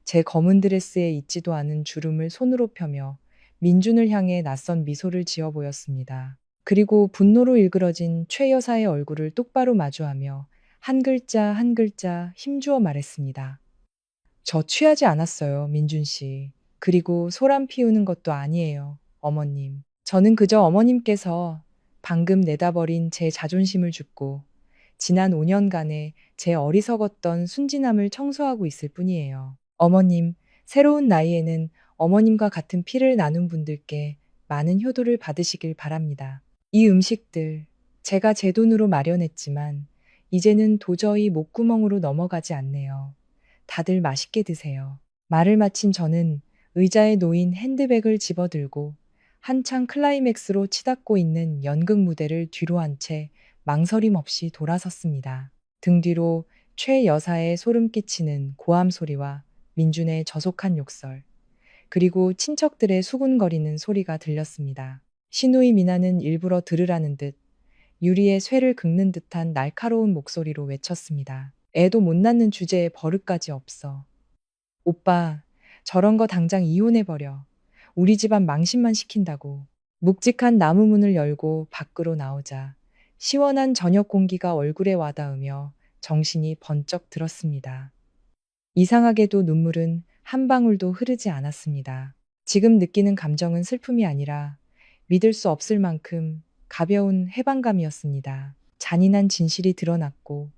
제 검은 드레스에 있지도 않은 주름을 손으로 펴며 민준을 향해 낯선 미소를 지어 보였습니다. 그리고 분노로 일그러진 최 여사의 얼굴을 똑바로 마주하며 한 글자 한 글자 힘주어 말했습니다. 저 취하지 않았어요, 민준 씨. 그리고 소란 피우는 것도 아니에요, 어머님. 저는 그저 어머님께서 방금 내다버린 제 자존심을 줍고 지난 5년간의 제 어리석었던 순진함을 청소하고 있을 뿐이에요. 어머님, 새로운 나이에는 어머님과 같은 피를 나눈 분들께 많은 효도를 받으시길 바랍니다. 이 음식들, 제가 제 돈으로 마련했지만 이제는 도저히 목구멍으로 넘어가지 않네요. 다들 맛있게 드세요. 말을 마친 저는 의자에 놓인 핸드백을 집어들고 한창 클라이맥스로 치닫고 있는 연극 무대를 뒤로 한 채 망설임 없이 돌아섰습니다. 등 뒤로 최 여사의 소름 끼치는 고함 소리와 민준의 저속한 욕설, 그리고 친척들의 수군거리는 소리가 들렸습니다. 시누이 미나는 일부러 들으라는 듯 유리에 쇠를 긁는 듯한 날카로운 목소리로 외쳤습니다. 애도 못 낳는 주제에 버릇까지 없어. 오빠, 저런 거 당장 이혼해버려. 우리 집안 망신만 시킨다고. 묵직한 나무 문을 열고 밖으로 나오자 시원한 저녁 공기가 얼굴에 와닿으며 정신이 번쩍 들었습니다. 이상하게도 눈물은 한 방울도 흐르지 않았습니다. 지금 느끼는 감정은 슬픔이 아니라 믿을 수 없을 만큼 가벼운 해방감이었습니다. 잔인한 진실이 드러났고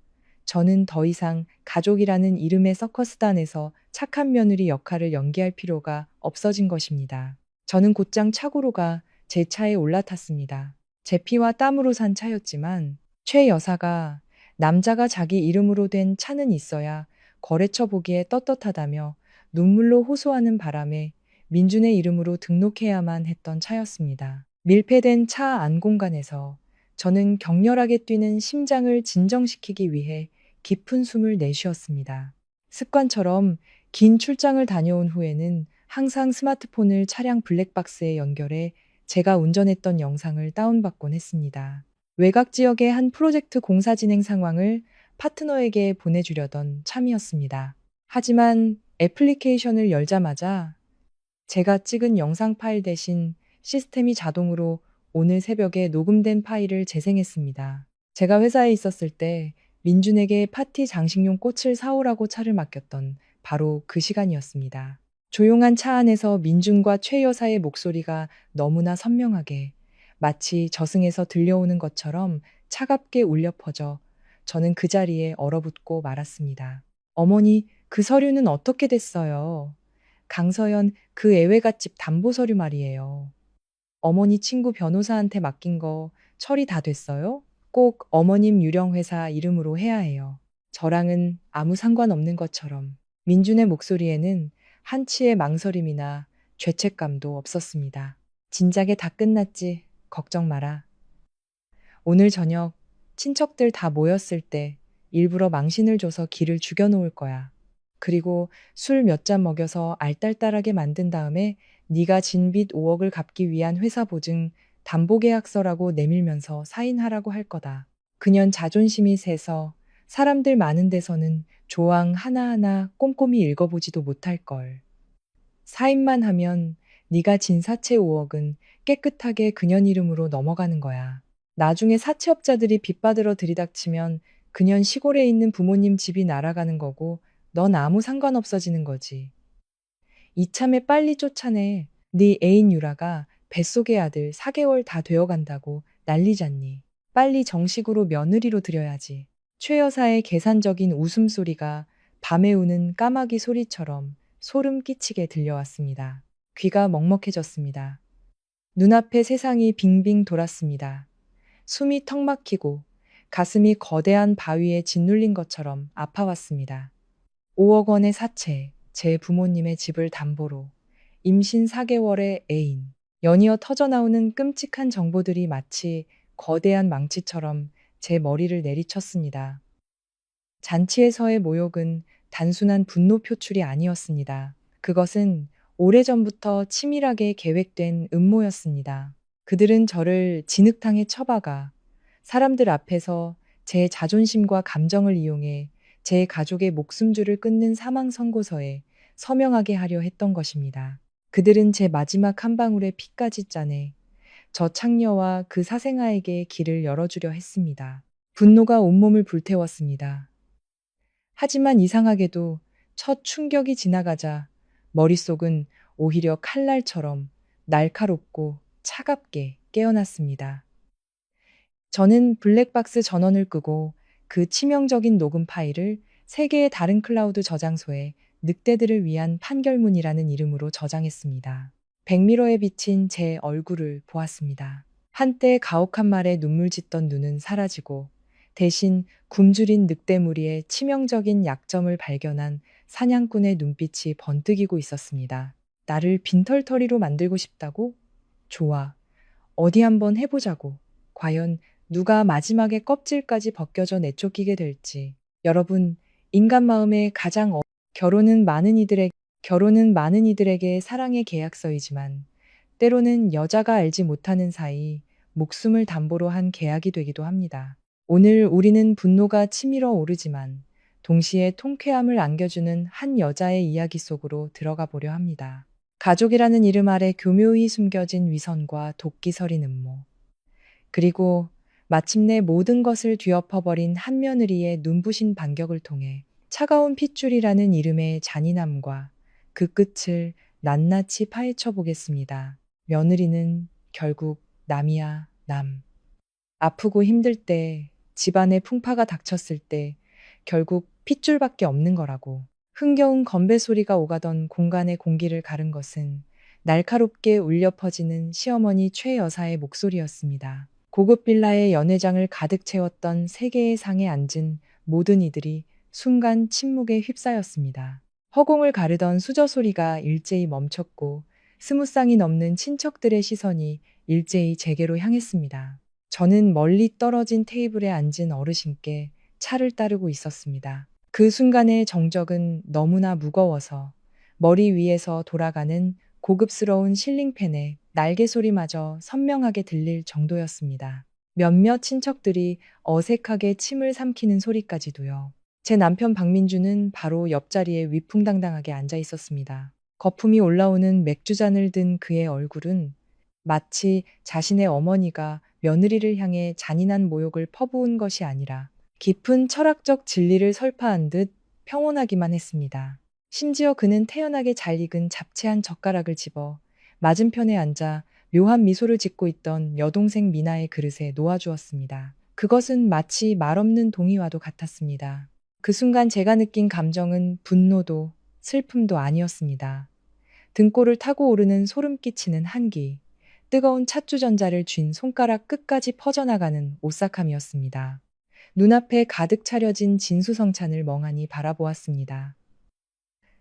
저는 더 이상 가족이라는 이름의 서커스단에서 착한 며느리 역할을 연기할 필요가 없어진 것입니다. 저는 곧장 차고로 가 제 차에 올라탔습니다. 제 피와 땀으로 산 차였지만 최 여사가 남자가 자기 이름으로 된 차는 있어야 거래처 보기에 떳떳하다며 눈물로 호소하는 바람에 민준의 이름으로 등록해야만 했던 차였습니다. 밀폐된 차 안 공간에서 저는 격렬하게 뛰는 심장을 진정시키기 위해 깊은 숨을 내쉬었습니다. 습관처럼 긴 출장을 다녀온 후에는 항상 스마트폰을 차량 블랙박스에 연결해 제가 운전했던 영상을 다운받곤 했습니다. 외곽 지역의 한 프로젝트 공사 진행 상황을 파트너에게 보내주려던 참이었습니다. 하지만 애플리케이션을 열자마자 제가 찍은 영상 파일 대신 시스템이 자동으로 오늘 새벽에 녹음된 파일을 재생했습니다. 제가 회사에 있었을 때 민준에게 파티 장식용 꽃을 사오라고 차를 맡겼던 바로 그 시간이었습니다. 조용한 차 안에서 민준과 최 여사의 목소리가 너무나 선명하게 마치 저승에서 들려오는 것처럼 차갑게 울려 퍼져 저는 그 자리에 얼어붙고 말았습니다. 어머니, 그 서류는 어떻게 됐어요? 강서연 그 애외갓집 담보 서류 말이에요. 어머니 친구 변호사한테 맡긴 거 처리 다 됐어요? 꼭 어머님 유령회사 이름으로 해야 해요. 저랑은 아무 상관없는 것처럼 민준의 목소리에는 한치의 망설임이나 죄책감도 없었습니다. 진작에 다 끝났지. 걱정 마라. 오늘 저녁 친척들 다 모였을 때 일부러 망신을 줘서 기를 죽여놓을 거야. 그리고 술 몇 잔 먹여서 알딸딸하게 만든 다음에 네가 진 빚 5억을 갚기 위한 회사 보증 담보계약서라고 내밀면서 사인하라고 할 거다. 그년 자존심이 세서 사람들 많은 데서는 조항 하나하나 꼼꼼히 읽어보지도 못할 걸. 사인만 하면 네가 진 사채 5억은 깨끗하게 그년 이름으로 넘어가는 거야. 나중에 사채업자들이 빚받으러 들이닥치면 그년 시골에 있는 부모님 집이 날아가는 거고 넌 아무 상관없어지는 거지. 이참에 빨리 쫓아내. 네 애인 유라가 뱃속의 아들 4개월 다 되어간다고 난리잖니. 빨리 정식으로 며느리로 들여야지. 최 여사의 계산적인 웃음소리가 밤에 우는 까마귀 소리처럼 소름 끼치게 들려왔습니다. 귀가 먹먹해졌습니다. 눈앞에 세상이 빙빙 돌았습니다. 숨이 턱 막히고 가슴이 거대한 바위에 짓눌린 것처럼 아파왔습니다. 5억 원의 사채, 제 부모님의 집을 담보로, 임신 4개월의 애인, 연이어 터져나오는 끔찍한 정보들이 마치 거대한 망치처럼 제 머리를 내리쳤습니다. 잔치에서의 모욕은 단순한 분노 표출이 아니었습니다. 그것은 오래전부터 치밀하게 계획된 음모였습니다. 그들은 저를 진흙탕에 처박아 사람들 앞에서 제 자존심과 감정을 이용해 제 가족의 목숨줄을 끊는 사망 선고서에 서명하게 하려 했던 것입니다. 그들은 제 마지막 한 방울의 피까지 짜내 저 창녀와 그 사생아에게 길을 열어주려 했습니다. 분노가 온몸을 불태웠습니다. 하지만 이상하게도 첫 충격이 지나가자 머릿속은 오히려 칼날처럼 날카롭고 차갑게 깨어났습니다. 저는 블랙박스 전원을 끄고 그 치명적인 녹음 파일을 3개의 다른 클라우드 저장소에 늑대들을 위한 판결문이라는 이름으로 저장했습니다. 백미러에 비친 제 얼굴을 보았습니다. 한때 가혹한 말에 눈물 짓던 눈은 사라지고 대신 굶주린 늑대 무리의 치명적인 약점을 발견한 사냥꾼의 눈빛이 번뜩이고 있었습니다. 나를 빈털터리로 만들고 싶다고? 좋아. 어디 한번 해보자고. 과연 누가 마지막에 껍질까지 벗겨져 내쫓기게 될지. 여러분, 인간 마음의 가장 결혼은 많은 이들에게 사랑의 계약서이지만 때로는 여자가 알지 못하는 사이 목숨을 담보로 한 계약이 되기도 합니다. 오늘 우리는 분노가 치밀어 오르지만 동시에 통쾌함을 안겨주는 한 여자의 이야기 속으로 들어가 보려 합니다. 가족이라는 이름 아래 교묘히 숨겨진 위선과 도끼 서린 음모. 그리고 마침내 모든 것을 뒤엎어버린 한 며느리의 눈부신 반격을 통해 차가운 핏줄이라는 이름의 잔인함과 그 끝을 낱낱이 파헤쳐 보겠습니다. 며느리는 결국 남이야, 남. 아프고 힘들 때, 집안에 풍파가 닥쳤을 때 결국 핏줄밖에 없는 거라고. 흥겨운 건배 소리가 오가던 공간의 공기를 가른 것은 날카롭게 울려 퍼지는 시어머니 최 여사의 목소리였습니다. 고급 빌라의 연회장을 가득 채웠던 세 개의 상에 앉은 모든 이들이 순간 침묵에 휩싸였습니다. 허공을 가르던 수저 소리가 일제히 멈췄고 20쌍이 넘는 친척들의 시선이 일제히 제게로 향했습니다. 저는 멀리 떨어진 테이블에 앉은 어르신께 차를 따르고 있었습니다. 그 순간의 정적은 너무나 무거워서 머리 위에서 돌아가는 고급스러운 실링팬의 날개 소리마저 선명하게 들릴 정도였습니다. 몇몇 친척들이 어색하게 침을 삼키는 소리까지도요. 제 남편 박민주는 바로 옆자리에 위풍당당하게 앉아 있었습니다. 거품이 올라오는 맥주잔을 든 그의 얼굴은 마치 자신의 어머니가 며느리를 향해 잔인한 모욕을 퍼부은 것이 아니라 깊은 철학적 진리를 설파한 듯 평온하기만 했습니다. 심지어 그는 태연하게 잘 익은 잡채 한 젓가락을 집어 맞은편에 앉아 묘한 미소를 짓고 있던 여동생 미나의 그릇에 놓아주었습니다. 그것은 마치 말없는 동의와도 같았습니다. 그 순간 제가 느낀 감정은 분노도 슬픔도 아니었습니다. 등골을 타고 오르는 소름 끼치는 한기, 뜨거운 찻주전자를 쥔 손가락 끝까지 퍼져나가는 오싹함이었습니다. 눈앞에 가득 차려진 진수성찬을 멍하니 바라보았습니다.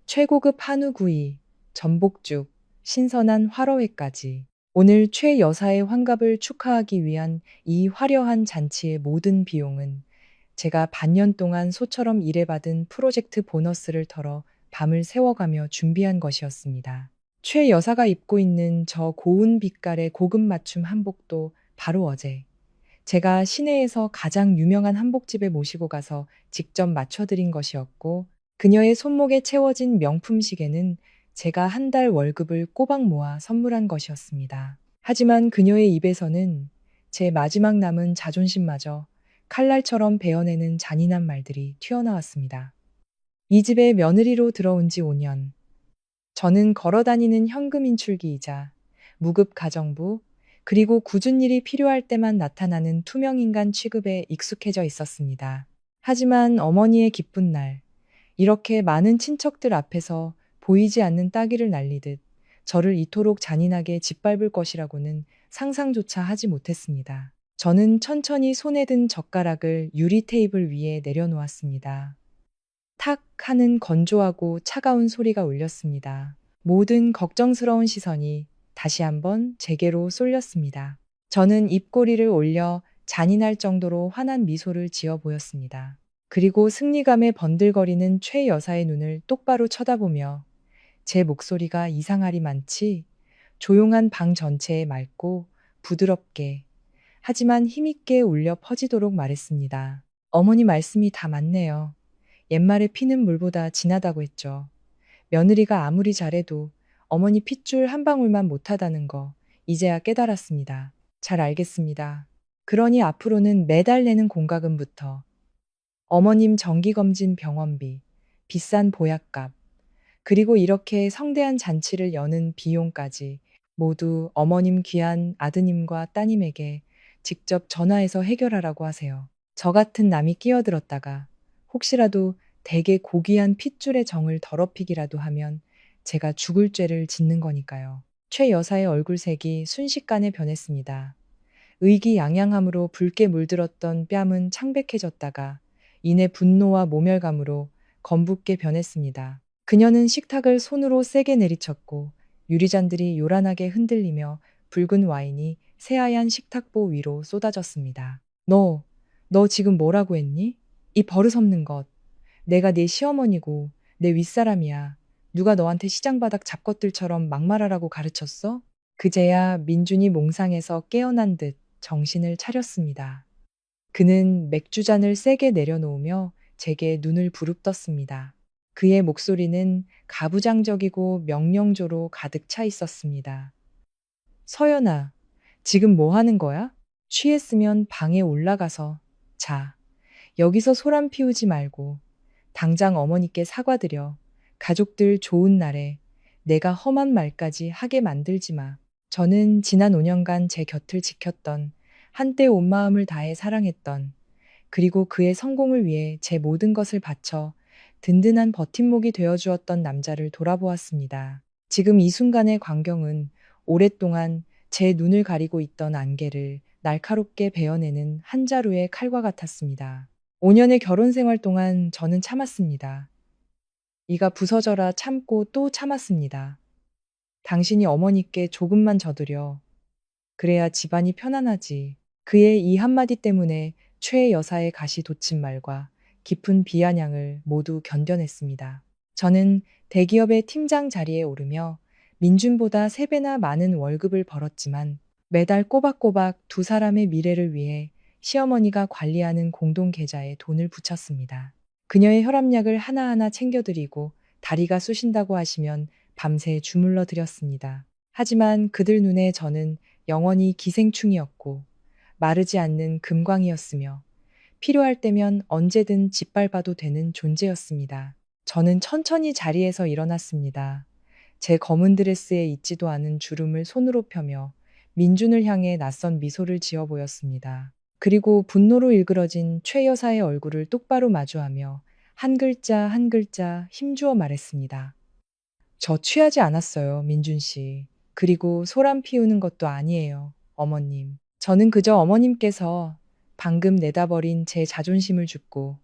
최고급 한우구이, 전복죽, 신선한 화로회까지. 오늘 최 여사의 환갑을 축하하기 위한 이 화려한 잔치의 모든 비용은 제가 반년 동안 소처럼 일해받은 프로젝트 보너스를 털어 밤을 새워가며 준비한 것이었습니다. 최 여사가 입고 있는 저 고운 빛깔의 고급 맞춤 한복도 바로 어제 제가 시내에서 가장 유명한 한복집에 모시고 가서 직접 맞춰드린 것이었고, 그녀의 손목에 채워진 명품 시계는 제가 한 달 월급을 꼬박 모아 선물한 것이었습니다. 하지만 그녀의 입에서는 제 마지막 남은 자존심마저 칼날처럼 베어내는 잔인한 말들이 튀어나왔습니다. 이 집에 며느리로 들어온 지 5년. 저는 걸어다니는 현금 인출기이자 무급 가정부, 그리고 굳은 일이 필요할 때만 나타나는 투명인간 취급에 익숙해져 있었습니다. 하지만 어머니의 기쁜 날, 이렇게 많은 친척들 앞에서 보이지 않는 따귀를 날리듯 저를 이토록 잔인하게 짓밟을 것이라고는 상상조차 하지 못했습니다. 저는 천천히 손에 든 젓가락을 유리 테이블 위에 내려놓았습니다. 탁 하는 건조하고 차가운 소리가 울렸습니다. 모든 걱정스러운 시선이 다시 한번 제게로 쏠렸습니다. 저는 입꼬리를 올려 잔인할 정도로 환한 미소를 지어 보였습니다. 그리고 승리감에 번들거리는 최 여사의 눈을 똑바로 쳐다보며 제 목소리가 이상하리 많지 조용한 방 전체에 맑고 부드럽게 하지만 힘있게 울려 퍼지도록 말했습니다. 어머니 말씀이 다 맞네요. 옛말에 피는 물보다 진하다고 했죠. 며느리가 아무리 잘해도 어머니 핏줄 한 방울만 못하다는 거 이제야 깨달았습니다. 잘 알겠습니다. 그러니 앞으로는 매달 내는 공과금부터 어머님 정기검진 병원비, 비싼 보약값, 그리고 이렇게 성대한 잔치를 여는 비용까지 모두 어머님 귀한 아드님과 따님에게 직접 전화해서 해결하라고 하세요. 저 같은 남이 끼어들었다가 혹시라도 되게 고귀한 핏줄의 정을 더럽히기라도 하면 제가 죽을 죄를 짓는 거니까요. 최 여사의 얼굴색이 순식간에 변했습니다. 의기양양함으로 붉게 물들었던 뺨은 창백해졌다가 이내 분노와 모멸감으로 검붉게 변했습니다. 그녀는 식탁을 손으로 세게 내리쳤고 유리잔들이 요란하게 흔들리며 붉은 와인이 새하얀 식탁보 위로 쏟아졌습니다. 너 지금 뭐라고 했니? 이 버릇없는 것. 내가 네 시어머니고 내 윗사람이야. 누가 너한테 시장바닥 잡것들처럼 막말하라고 가르쳤어? 그제야 민준이 몽상에서 깨어난 듯 정신을 차렸습니다. 그는 맥주잔을 세게 내려놓으며 제게 눈을 부릅떴습니다. 그의 목소리는 가부장적이고 명령조로 가득 차 있었습니다. 서연아, 지금 뭐 하는 거야? 취했으면 방에 올라가서 자. 여기서 소란 피우지 말고 당장 어머니께 사과드려. 가족들 좋은 날에 내가 험한 말까지 하게 만들지 마. 저는 지난 5년간 제 곁을 지켰던, 한때 온 마음을 다해 사랑했던, 그리고 그의 성공을 위해 제 모든 것을 바쳐 든든한 버팀목이 되어 주었던 남자를 돌아보았습니다. 지금 이 순간의 광경은 오랫동안 제 눈을 가리고 있던 안개를 날카롭게 베어내는 한 자루의 칼과 같았습니다. 5년의 결혼 생활 동안 저는 참았습니다. 이가 부서져라 참고 또 참았습니다. 당신이 어머니께 조금만 져드려. 그래야 집안이 편안하지. 그의 이 한마디 때문에 최 여사의 가시 돋친 말과 깊은 비아냥을 모두 견뎌냈습니다. 저는 대기업의 팀장 자리에 오르며 민준보다 3배나 많은 월급을 벌었지만 매달 꼬박꼬박 두 사람의 미래를 위해 시어머니가 관리하는 공동 계좌에 돈을 붙였습니다. 그녀의 혈압약을 하나하나 챙겨드리고 다리가 쑤신다고 하시면 밤새 주물러 드렸습니다. 하지만 그들 눈에 저는 영원히 기생충이었고 마르지 않는 금광이었으며 필요할 때면 언제든 짓밟아도 되는 존재였습니다. 저는 천천히 자리에서 일어났습니다. 제 검은 드레스에 있지도 않은 주름을 손으로 펴며 민준을 향해 낯선 미소를 지어 보였습니다. 그리고 분노로 일그러진 최 여사의 얼굴을 똑바로 마주하며 한 글자 한 글자 힘주어 말했습니다. 저 취하지 않았어요, 민준 씨. 그리고 소란 피우는 것도 아니에요, 어머님. 저는 그저 어머님께서 방금 내다버린 제 자존심을 줍고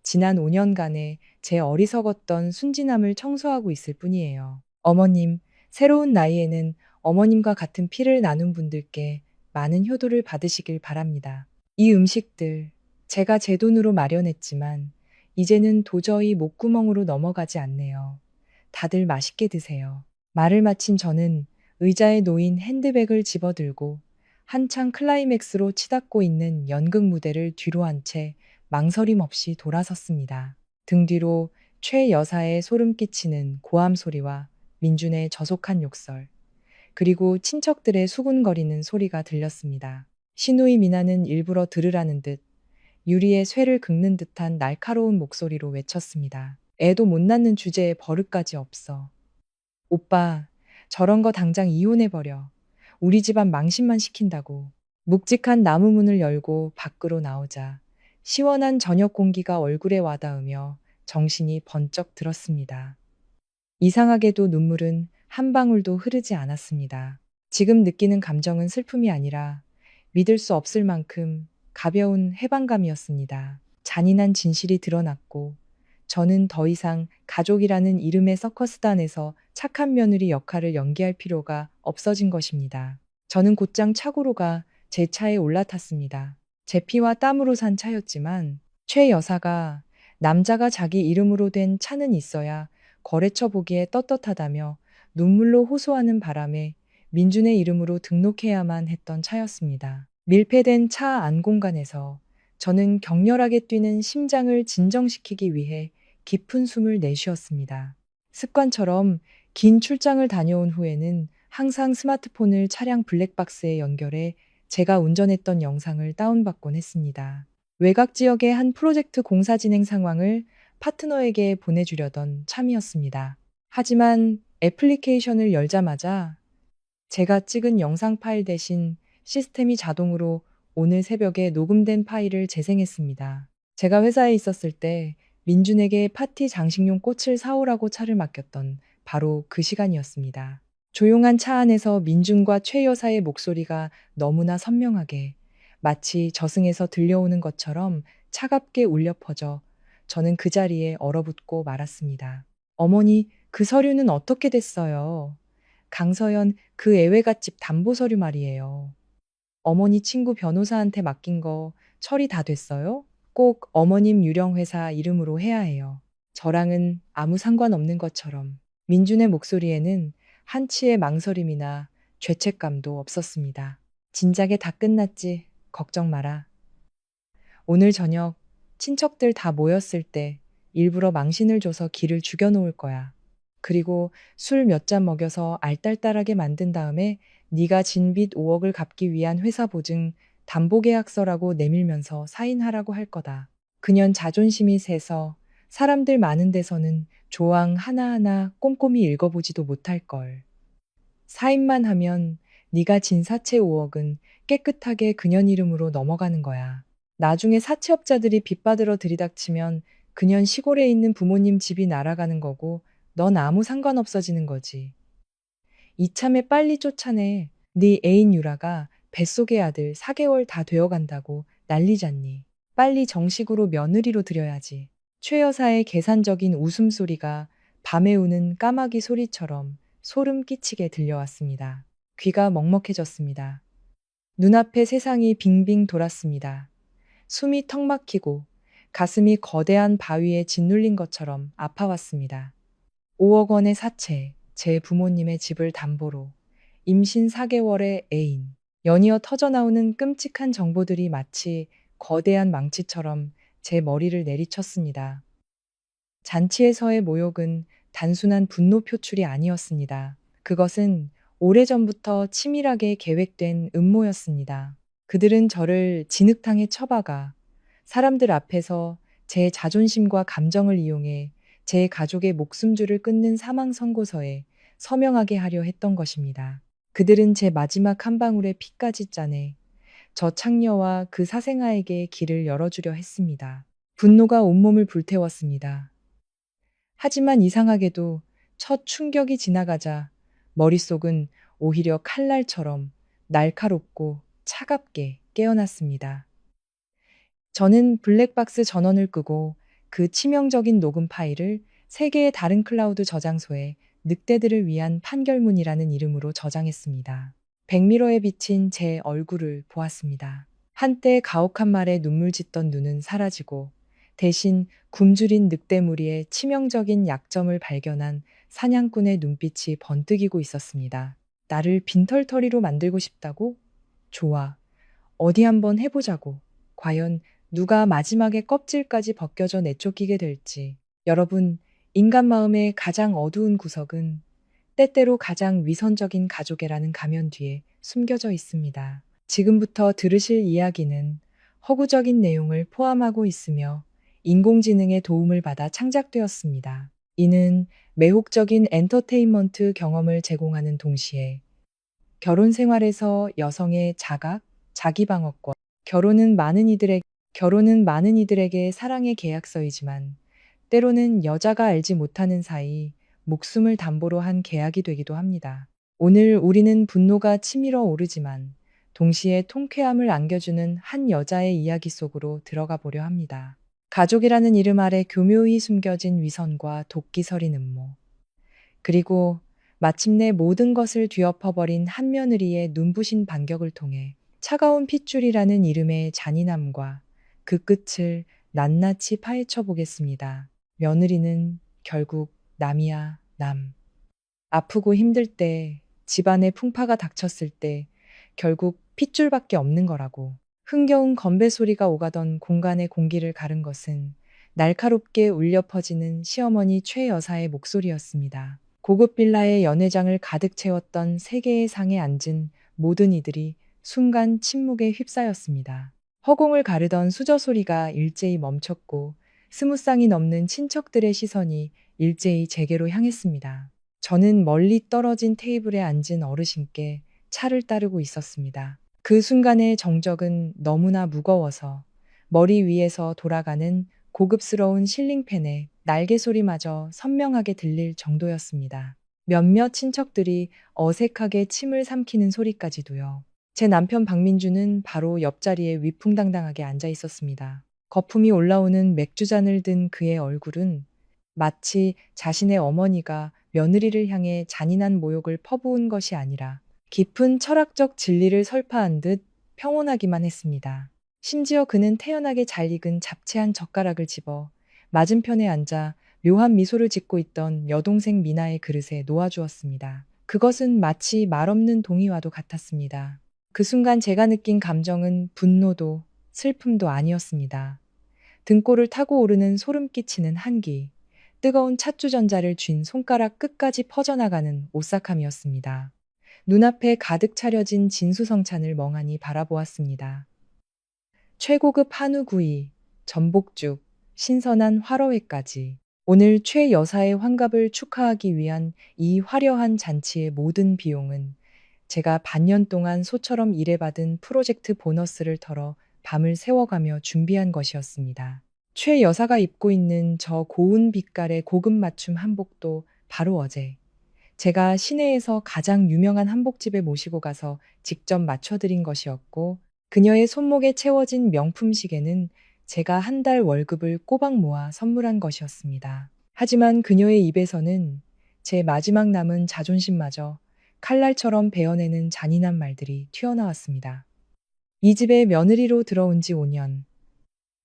지난 5년간의 제 어리석었던 순진함을 청소하고 있을 뿐이에요. 어머님, 새로운 나이에는 어머님과 같은 피를 나눈 분들께 많은 효도를 받으시길 바랍니다. 이 음식들, 제가 제 돈으로 마련했지만 이제는 도저히 목구멍으로 넘어가지 않네요. 다들 맛있게 드세요. 말을 마친 저는 의자에 놓인 핸드백을 집어들고 한창 클라이맥스로 치닫고 있는 연극 무대를 뒤로 한 채 망설임 없이 돌아섰습니다. 등 뒤로 최 여사의 소름 끼치는 고함 소리와 민준의 저속한 욕설, 그리고 친척들의 수군거리는 소리가 들렸습니다. 시누이 미나는 일부러 들으라는 듯 유리의 쇠를 긁는 듯한 날카로운 목소리로 외쳤습니다. 애도 못 낳는 주제에 버릇까지 없어. 오빠, 저런 거 당장 이혼해버려. 우리 집안 망신만 시킨다고. 묵직한 나무 문을 열고 밖으로 나오자 시원한 저녁 공기가 얼굴에 와닿으며 정신이 번쩍 들었습니다. 이상하게도 눈물은 한 방울도 흐르지 않았습니다. 지금 느끼는 감정은 슬픔이 아니라 믿을 수 없을 만큼 가벼운 해방감이었습니다. 잔인한 진실이 드러났고 저는 더 이상 가족이라는 이름의 서커스단에서 착한 며느리 역할을 연기할 필요가 없어진 것입니다. 저는 곧장 차고로 가 제 차에 올라탔습니다. 제 피와 땀으로 산 차였지만 최 여사가 남자가 자기 이름으로 된 차는 있어야 거래처 보기에 떳떳하다며 눈물로 호소하는 바람에 민준의 이름으로 등록해야만 했던 차였습니다. 밀폐된 차 안 공간에서 저는 격렬하게 뛰는 심장을 진정시키기 위해 깊은 숨을 내쉬었습니다. 습관처럼 긴 출장을 다녀온 후에는 항상 스마트폰을 차량 블랙박스에 연결해 제가 운전했던 영상을 다운받곤 했습니다. 외곽 지역의 한 프로젝트 공사 진행 상황을 파트너에게 보내주려던 참이었습니다. 하지만 애플리케이션을 열자마자 제가 찍은 영상 파일 대신 시스템이 자동으로 오늘 새벽에 녹음된 파일을 재생했습니다. 제가 회사에 있었을 때 민준에게 파티 장식용 꽃을 사오라고 차를 맡겼던 바로 그 시간이었습니다. 조용한 차 안에서 민준과 최 여사의 목소리가 너무나 선명하게 마치 저승에서 들려오는 것처럼 차갑게 울려 퍼져 저는 그 자리에 얼어붙고 말았습니다. 어머니, 그 서류는 어떻게 됐어요? 강서연 그 애외갓집 담보 서류 말이에요. 어머니 친구 변호사한테 맡긴 거 처리 다 됐어요? 꼭 어머님 유령회사 이름으로 해야 해요. 저랑은 아무 상관없는 것처럼. 민준의 목소리에는 한치의 망설임이나 죄책감도 없었습니다. 진작에 다 끝났지. 걱정 마라. 오늘 저녁 친척들 다 모였을 때 일부러 망신을 줘서 기를 죽여놓을 거야. 그리고 술 몇 잔 먹여서 알딸딸하게 만든 다음에 네가 진 빚 5억을 갚기 위한 회사 보증 담보계약서라고 내밀면서 사인하라고 할 거다. 그년 자존심이 세서 사람들 많은 데서는 조항 하나하나 꼼꼼히 읽어보지도 못할 걸. 사인만 하면 네가 진 사채 5억은 깨끗하게 그년 이름으로 넘어가는 거야. 나중에 사채업자들이 빚받으러 들이닥치면 그년 시골에 있는 부모님 집이 날아가는 거고 넌 아무 상관없어지는 거지. 이참에 빨리 쫓아내. 네 애인 유라가 뱃속의 아들 4개월 다 되어간다고 난리잖니. 빨리 정식으로 며느리로 들여야지. 최 여사의 계산적인 웃음소리가 밤에 우는 까마귀 소리처럼 소름 끼치게 들려왔습니다. 귀가 먹먹해졌습니다. 눈앞에 세상이 빙빙 돌았습니다. 숨이 턱 막히고 가슴이 거대한 바위에 짓눌린 것처럼 아파왔습니다. 5억 원의 사채, 제 부모님의 집을 담보로, 임신 4개월의 애인, 연이어 터져나오는 끔찍한 정보들이 마치 거대한 망치처럼 제 머리를 내리쳤습니다. 잔치에서의 모욕은 단순한 분노 표출이 아니었습니다. 그것은 오래전부터 치밀하게 계획된 음모였습니다. 그들은 저를 진흙탕에 처박아 사람들 앞에서 제 자존심과 감정을 이용해 제 가족의 목숨줄을 끊는 사망 선고서에 서명하게 하려 했던 것입니다. 그들은 제 마지막 한 방울의 피까지 짜내 저 창녀와 그 사생아에게 길을 열어주려 했습니다. 분노가 온몸을 불태웠습니다. 하지만 이상하게도 첫 충격이 지나가자 머릿속은 오히려 칼날처럼 날카롭고 차갑게 깨어났습니다. 저는 블랙박스 전원을 끄고 그 치명적인 녹음 파일을 세 개의 다른 클라우드 저장소에 늑대들을 위한 판결문이라는 이름으로 저장했습니다. 백미러에 비친 제 얼굴을 보았습니다. 한때 가혹한 말에 눈물 짓던 눈은 사라지고 대신 굶주린 늑대 무리의 치명적인 약점을 발견한 사냥꾼의 눈빛이 번뜩이고 있었습니다. 나를 빈털터리로 만들고 싶다고? 좋아. 어디 한번 해보자고. 과연 누가 마지막에 껍질까지 벗겨져 내쫓기게 될지. 여러분, 인간 마음의 가장 어두운 구석은 때때로 가장 위선적인 가족애라는 가면 뒤에 숨겨져 있습니다. 지금부터 들으실 이야기는 허구적인 내용을 포함하고 있으며 인공지능의 도움을 받아 창작되었습니다. 이는 매혹적인 엔터테인먼트 경험을 제공하는 동시에 결혼 생활에서 여성의 자각, 자기방어권, 결혼은 많은 이들에게 사랑의 계약서이지만 때로는 여자가 알지 못하는 사이 목숨을 담보로 한 계약이 되기도 합니다. 오늘 우리는 분노가 치밀어 오르지만 동시에 통쾌함을 안겨주는 한 여자의 이야기 속으로 들어가 보려 합니다. 가족이라는 이름 아래 교묘히 숨겨진 위선과 도끼 서린 음모. 그리고 마침내 모든 것을 뒤엎어버린 한 며느리의 눈부신 반격을 통해 차가운 핏줄이라는 이름의 잔인함과 그 끝을 낱낱이 파헤쳐 보겠습니다. 며느리는 결국 남이야, 남. 아프고 힘들 때, 집안에 풍파가 닥쳤을 때 결국 핏줄밖에 없는 거라고. 흥겨운 건배 소리가 오가던 공간의 공기를 가른 것은 날카롭게 울려 퍼지는 시어머니 최 여사의 목소리였습니다. 고급 빌라의 연회장을 가득 채웠던 세 개의 상에 앉은 모든 이들이 순간 침묵에 휩싸였습니다. 허공을 가르던 수저 소리가 일제히 멈췄고 스무 쌍이 넘는 친척들의 시선이 일제히 제게로 향했습니다. 저는 멀리 떨어진 테이블에 앉은 어르신께 차를 따르고 있었습니다. 그 순간의 정적은 너무나 무거워서 머리 위에서 돌아가는 고급스러운 실링팬의 날개 소리마저 선명하게 들릴 정도였습니다. 몇몇 친척들이 어색하게 침을 삼키는 소리까지도요. 제 남편 박민주는 바로 옆자리에 위풍당당하게 앉아 있었습니다. 거품이 올라오는 맥주잔을 든 그의 얼굴은 마치 자신의 어머니가 며느리를 향해 잔인한 모욕을 퍼부은 것이 아니라 깊은 철학적 진리를 설파한 듯 평온하기만 했습니다. 심지어 그는 태연하게 잘 익은 잡채 한 젓가락을 집어 맞은편에 앉아 묘한 미소를 짓고 있던 여동생 미나의 그릇에 놓아주었습니다. 그것은 마치 말없는 동의와도 같았습니다. 그 순간 제가 느낀 감정은 분노도 슬픔도 아니었습니다. 등골을 타고 오르는 소름 끼치는 한기, 뜨거운 찻주전자를 쥔 손가락 끝까지 퍼져나가는 오싹함이었습니다. 눈앞에 가득 차려진 진수성찬을 멍하니 바라보았습니다. 최고급 한우구이, 전복죽, 신선한 화로회까지. 오늘 최 여사의 환갑을 축하하기 위한 이 화려한 잔치의 모든 비용은 제가 반년 동안 소처럼 일해받은 프로젝트 보너스를 털어 밤을 새워가며 준비한 것이었습니다. 최 여사가 입고 있는 저 고운 빛깔의 고급 맞춤 한복도 바로 어제 제가 시내에서 가장 유명한 한복집에 모시고 가서 직접 맞춰드린 것이었고, 그녀의 손목에 채워진 명품 시계는 제가 한 달 월급을 꼬박 모아 선물한 것이었습니다. 하지만 그녀의 입에서는 제 마지막 남은 자존심마저 칼날처럼 베어내는 잔인한 말들이 튀어나왔습니다. 이 집에 며느리로 들어온 지 5년.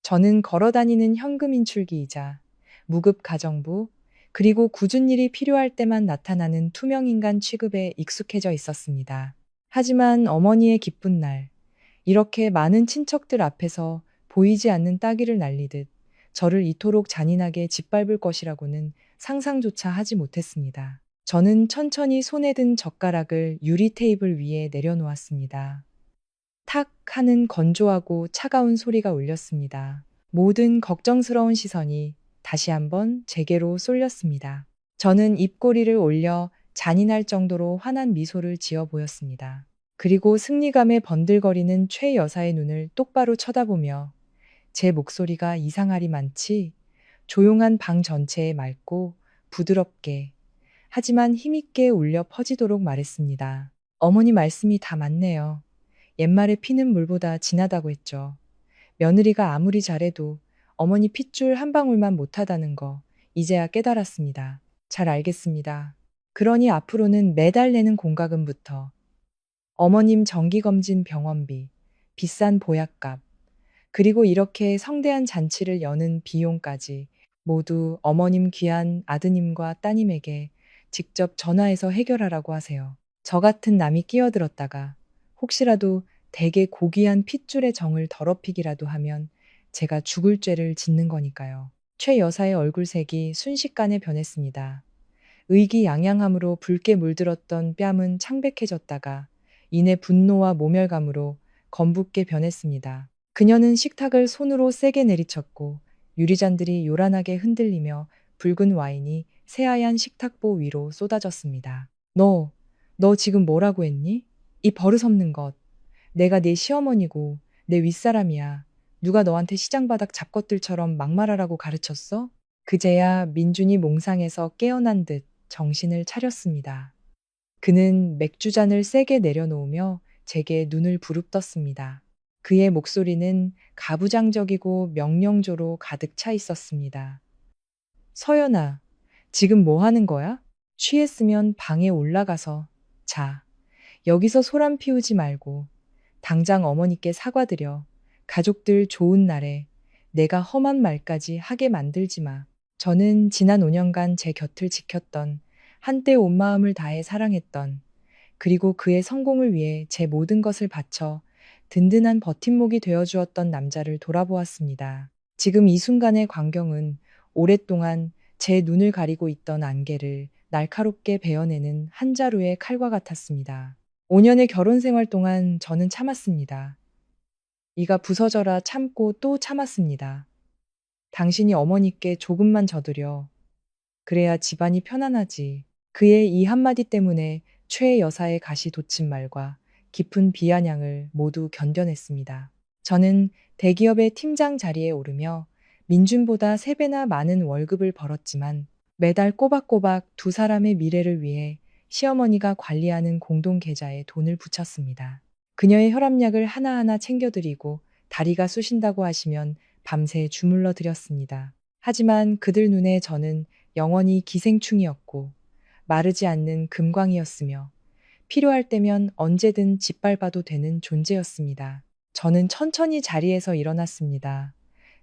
저는 걸어다니는 현금 인출기이자 무급 가정부, 그리고 굳은 일이 필요할 때만 나타나는 투명인간 취급에 익숙해져 있었습니다. 하지만 어머니의 기쁜 날, 이렇게 많은 친척들 앞에서 보이지 않는 따귀를 날리듯 저를 이토록 잔인하게 짓밟을 것이라고는 상상조차 하지 못했습니다. 저는 천천히 손에 든 젓가락을 유리 테이블 위에 내려놓았습니다. 탁 하는 건조하고 차가운 소리가 울렸습니다. 모든 걱정스러운 시선이 다시 한번 제게로 쏠렸습니다. 저는 입꼬리를 올려 잔인할 정도로 환한 미소를 지어 보였습니다. 그리고 승리감에 번들거리는 최 여사의 눈을 똑바로 쳐다보며 제 목소리가 이상하리 많지 조용한 방 전체에 맑고 부드럽게 하지만 힘있게 울려 퍼지도록 말했습니다. 어머니 말씀이 다 맞네요. 옛말에 피는 물보다 진하다고 했죠. 며느리가 아무리 잘해도 어머니 핏줄 한 방울만 못하다는 거 이제야 깨달았습니다. 잘 알겠습니다. 그러니 앞으로는 매달 내는 공과금부터 어머님 정기검진 병원비, 비싼 보약값, 그리고 이렇게 성대한 잔치를 여는 비용까지 모두 어머님 귀한 아드님과 따님에게 직접 전화해서 해결하라고 하세요. 저 같은 남이 끼어들었다가 혹시라도 되게 고귀한 핏줄의 정을 더럽히기라도 하면 제가 죽을 죄를 짓는 거니까요. 최 여사의 얼굴색이 순식간에 변했습니다. 의기양양함으로 붉게 물들었던 뺨은 창백해졌다가 이내 분노와 모멸감으로 검붉게 변했습니다. 그녀는 식탁을 손으로 세게 내리쳤고 유리잔들이 요란하게 흔들리며 붉은 와인이 새하얀 식탁보 위로 쏟아졌습니다. 너 지금 뭐라고 했니? 이 버릇없는 것. 내가 네 시어머니고 내 윗사람이야. 누가 너한테 시장바닥 잡것들처럼 막말하라고 가르쳤어? 그제야 민준이 몽상에서 깨어난 듯 정신을 차렸습니다. 그는 맥주잔을 세게 내려놓으며 제게 눈을 부릅떴습니다. 그의 목소리는 가부장적이고 명령조로 가득 차 있었습니다. 서연아, 지금 뭐 하는 거야? 취했으면 방에 올라가서 자. 여기서 소란 피우지 말고 당장 어머니께 사과드려. 가족들 좋은 날에 내가 험한 말까지 하게 만들지 마. 저는 지난 5년간 제 곁을 지켰던, 한때 온 마음을 다해 사랑했던, 그리고 그의 성공을 위해 제 모든 것을 바쳐 든든한 버팀목이 되어주었던 남자를 돌아보았습니다. 지금 이 순간의 광경은 오랫동안 제 눈을 가리고 있던 안개를 날카롭게 베어내는 한 자루의 칼과 같았습니다. 5년의 결혼 생활 동안 저는 참았습니다. 이가 부서져라 참고 또 참았습니다. 당신이 어머니께 조금만 져드려. 그래야 집안이 편안하지. 그의 이 한마디 때문에 최 여사의 가시 돋친 말과 깊은 비아냥을 모두 견뎌냈습니다. 저는 대기업의 팀장 자리에 오르며 민준보다 3배나 많은 월급을 벌었지만 매달 꼬박꼬박 두 사람의 미래를 위해 시어머니가 관리하는 공동 계좌에 돈을 붙였습니다. 그녀의 혈압약을 하나하나 챙겨드리고 다리가 쑤신다고 하시면 밤새 주물러 드렸습니다. 하지만 그들 눈에 저는 영원히 기생충이었고 마르지 않는 금광이었으며 필요할 때면 언제든 짓밟아도 되는 존재였습니다. 저는 천천히 자리에서 일어났습니다.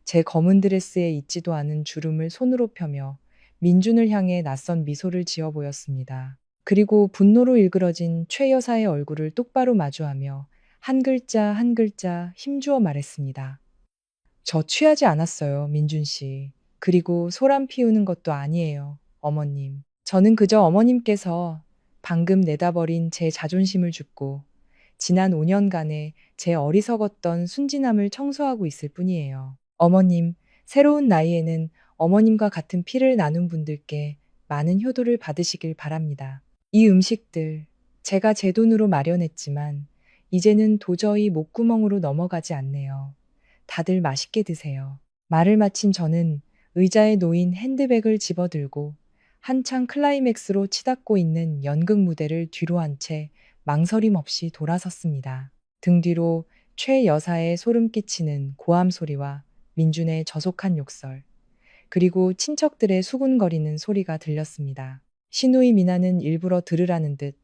제 검은 드레스에 있지도 않은 주름을 손으로 펴며 민준을 향해 낯선 미소를 지어 보였습니다. 그리고 분노로 일그러진 최 여사의 얼굴을 똑바로 마주하며 한 글자 한 글자 힘주어 말했습니다. 저 취하지 않았어요, 민준 씨. 그리고 소란 피우는 것도 아니에요, 어머님. 저는 그저 어머님께서 방금 내다버린 제 자존심을 줍고 지난 5년간의 제 어리석었던 순진함을 청소하고 있을 뿐이에요. 어머님, 새로운 나이에는 어머님과 같은 피를 나눈 분들께 많은 효도를 받으시길 바랍니다. 이 음식들, 제가 제 돈으로 마련했지만 이제는 도저히 목구멍으로 넘어가지 않네요. 다들 맛있게 드세요. 말을 마친 저는 의자에 놓인 핸드백을 집어들고 한창 클라이맥스로 치닫고 있는 연극 무대를 뒤로 한 채 망설임 없이 돌아섰습니다. 등 뒤로 최 여사의 소름 끼치는 고함 소리와 민준의 저속한 욕설, 그리고 친척들의 수군거리는 소리가 들렸습니다. 시누이 미나는 일부러 들으라는 듯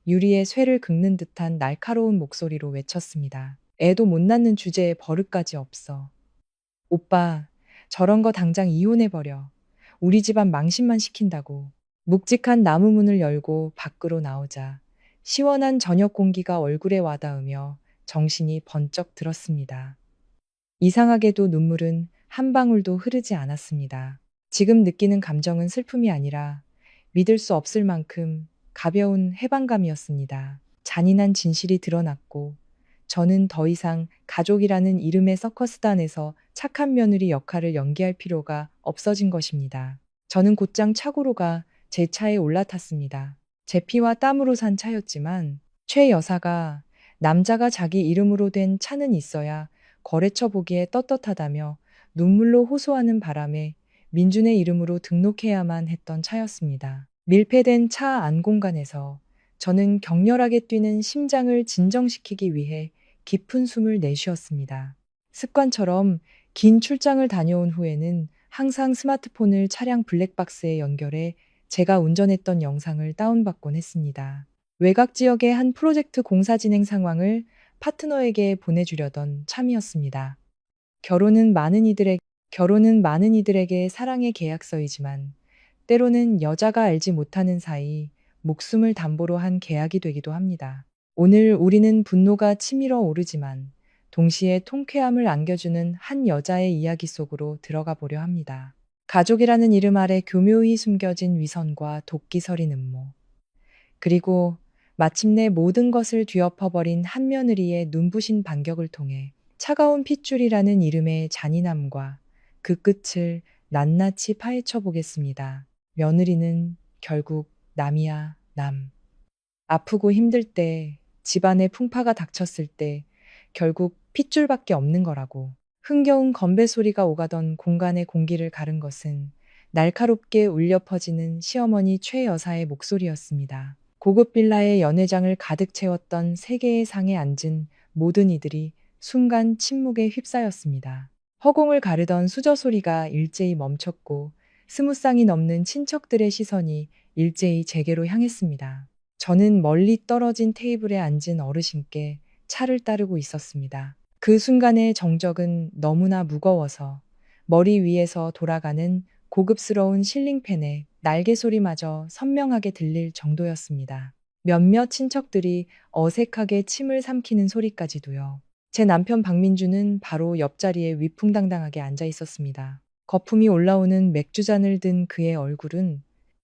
유리에 쇠를 긁는 듯한 날카로운 목소리로 외쳤습니다. 애도 못 낳는 주제에 버릇까지 없어. 오빠, 저런 거 당장 이혼해버려. 우리 집안 망신만 시킨다고. 묵직한 나무 문을 열고 밖으로 나오자 시원한 저녁 공기가 얼굴에 와닿으며 정신이 번쩍 들었습니다. 이상하게도 눈물은 한 방울도 흐르지 않았습니다. 지금 느끼는 감정은 슬픔이 아니라 믿을 수 없을 만큼 가벼운 해방감이었습니다. 잔인한 진실이 드러났고 저는 더 이상 가족이라는 이름의 서커스단에서 착한 며느리 역할을 연기할 필요가 없어진 것입니다. 저는 곧장 차고로 가 제 차에 올라탔습니다. 제 피와 땀으로 산 차였지만 최 여사가 남자가 자기 이름으로 된 차는 있어야 거래처 보기에 떳떳하다며 눈물로 호소하는 바람에 민준의 이름으로 등록해야만 했던 차였습니다. 밀폐된 차 안 공간에서 저는 격렬하게 뛰는 심장을 진정시키기 위해 깊은 숨을 내쉬었습니다. 습관처럼 긴 출장을 다녀온 후에는 항상 스마트폰을 차량 블랙박스에 연결해 제가 운전했던 영상을 다운받곤 했습니다. 외곽 지역의 한 프로젝트 공사 진행 상황을 파트너에게 보내주려던 참이었습니다. 결혼은 많은 이들에게 사랑의 계약서이지만 때로는 여자가 알지 못하는 사이 목숨을 담보로 한 계약이 되기도 합니다. 오늘 우리는 분노가 치밀어 오르지만 동시에 통쾌함을 안겨주는 한 여자의 이야기 속으로 들어가 보려 합니다. 가족이라는 이름 아래 교묘히 숨겨진 위선과 도끼 서린 음모. 그리고 마침내 모든 것을 뒤엎어버린 한 며느리의 눈부신 반격을 통해 차가운 핏줄이라는 이름의 잔인함과 그 끝을 낱낱이 파헤쳐 보겠습니다. 며느리는 결국 남이야, 남. 아프고 힘들 때, 집안에 풍파가 닥쳤을 때 결국 핏줄밖에 없는 거라고. 흥겨운 건배 소리가 오가던 공간의 공기를 가른 것은 날카롭게 울려 퍼지는 시어머니 최 여사의 목소리였습니다. 고급 빌라의 연회장을 가득 채웠던 세 개의 상에 앉은 모든 이들이 순간 침묵에 휩싸였습니다. 허공을 가르던 수저 소리가 일제히 멈췄고 스무 쌍이 넘는 친척들의 시선이 일제히 제게로 향했습니다. 저는 멀리 떨어진 테이블에 앉은 어르신께 차를 따르고 있었습니다. 그 순간의 정적은 너무나 무거워서 머리 위에서 돌아가는 고급스러운 실링팬의 날개 소리마저 선명하게 들릴 정도였습니다. 몇몇 친척들이 어색하게 침을 삼키는 소리까지도요. 제 남편 박민주는 바로 옆자리에 위풍당당하게 앉아 있었습니다. 거품이 올라오는 맥주잔을 든 그의 얼굴은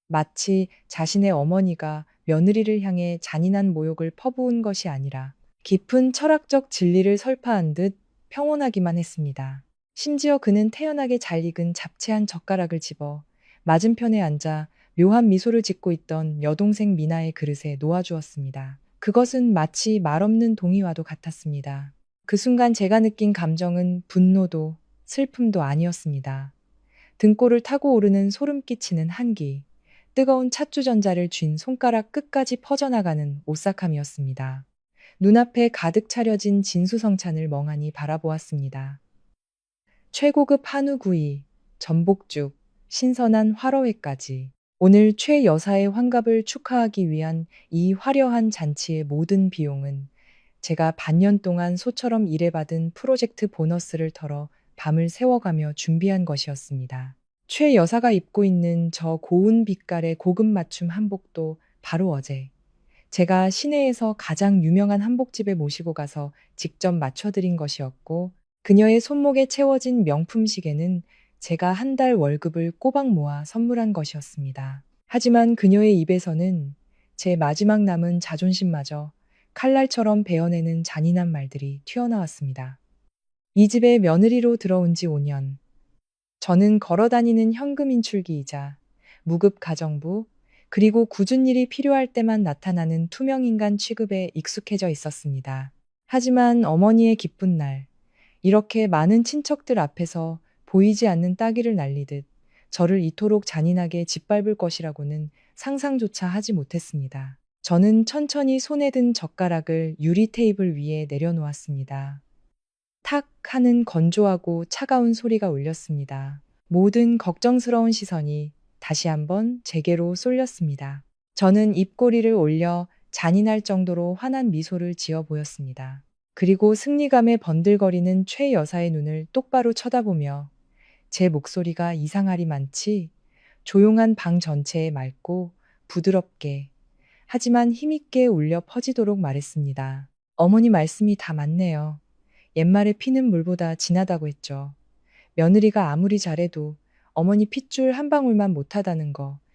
마치 자신의 어머니가 며느리를 향해 잔인한 모욕을 퍼부은 것이 아니라 깊은 철학적 진리를 설파한 듯 평온하기만 했습니다. 심지어 그는 태연하게 잘 익은 잡채 한 젓가락을 집어 맞은편에 앉아 묘한 미소를 짓고 있던 여동생 미나의 그릇에 놓아주었습니다. 그것은 마치 말없는 동의와도 같았습니다. 그 순간 제가 느낀 감정은 분노도 슬픔도 아니었습니다. 등골을 타고 오르는 소름 끼치는 한기, 뜨거운 찻주전자를 쥔 손가락 끝까지 퍼져나가는 오싹함이었습니다. 눈앞에 가득 차려진 진수성찬을 멍하니 바라보았습니다. 최고급 한우구이, 전복죽, 신선한 화로회까지. 오늘 최 여사의 환갑을 축하하기 위한 이 화려한 잔치의 모든 비용은 제가 반년 동안 소처럼 일해받은 프로젝트 보너스를 털어 밤을 새워가며 준비한 것이었습니다. 최 여사가 입고 있는 저 고운 빛깔의 고급 맞춤 한복도 바로 어제 제가 시내에서 가장 유명한 한복집에 모시고 가서 직접 맞춰드린 것이었고, 그녀의 손목에 채워진 명품 시계는 제가 한 달 월급을 꼬박 모아 선물한 것이었습니다. 하지만 그녀의 입에서는 제 마지막 남은 자존심마저 칼날처럼 베어내는 잔인한 말들이 튀어나왔습니다. 이 집에 며느리로 들어온 지 5년. 저는 걸어다니는 현금 인출기이자 무급 가정부, 그리고 굳은 일이 필요할 때만 나타나는 투명인간 취급에 익숙해져 있었습니다. 하지만 어머니의 기쁜 날, 이렇게 많은 친척들 앞에서 보이지 않는 따귀를 날리듯 저를 이토록 잔인하게 짓밟을 것이라고는 상상조차 하지 못했습니다. 저는 천천히 손에 든 젓가락을 유리 테이블 위에 내려놓았습니다. 탁 하는 건조하고 차가운 소리가 울렸습니다. 모든 걱정스러운 시선이 다시 한번 제게로 쏠렸습니다. 저는 입꼬리를 올려 잔인할 정도로 환한 미소를 지어 보였습니다. 그리고 승리감에 번들거리는 최 여사의 눈을 똑바로 쳐다보며 제 목소리가 이상하리 많지 조용한 방 전체에 맑고 부드럽게 하지만 힘있게 울려 퍼지도록 말했습니다. 어머니 말씀이 다 맞네요. 옛말에 피는 물보다 진하다고 했죠. 며느리가 아무리 잘해도 어머니 핏줄 한 방울만 못하다는 거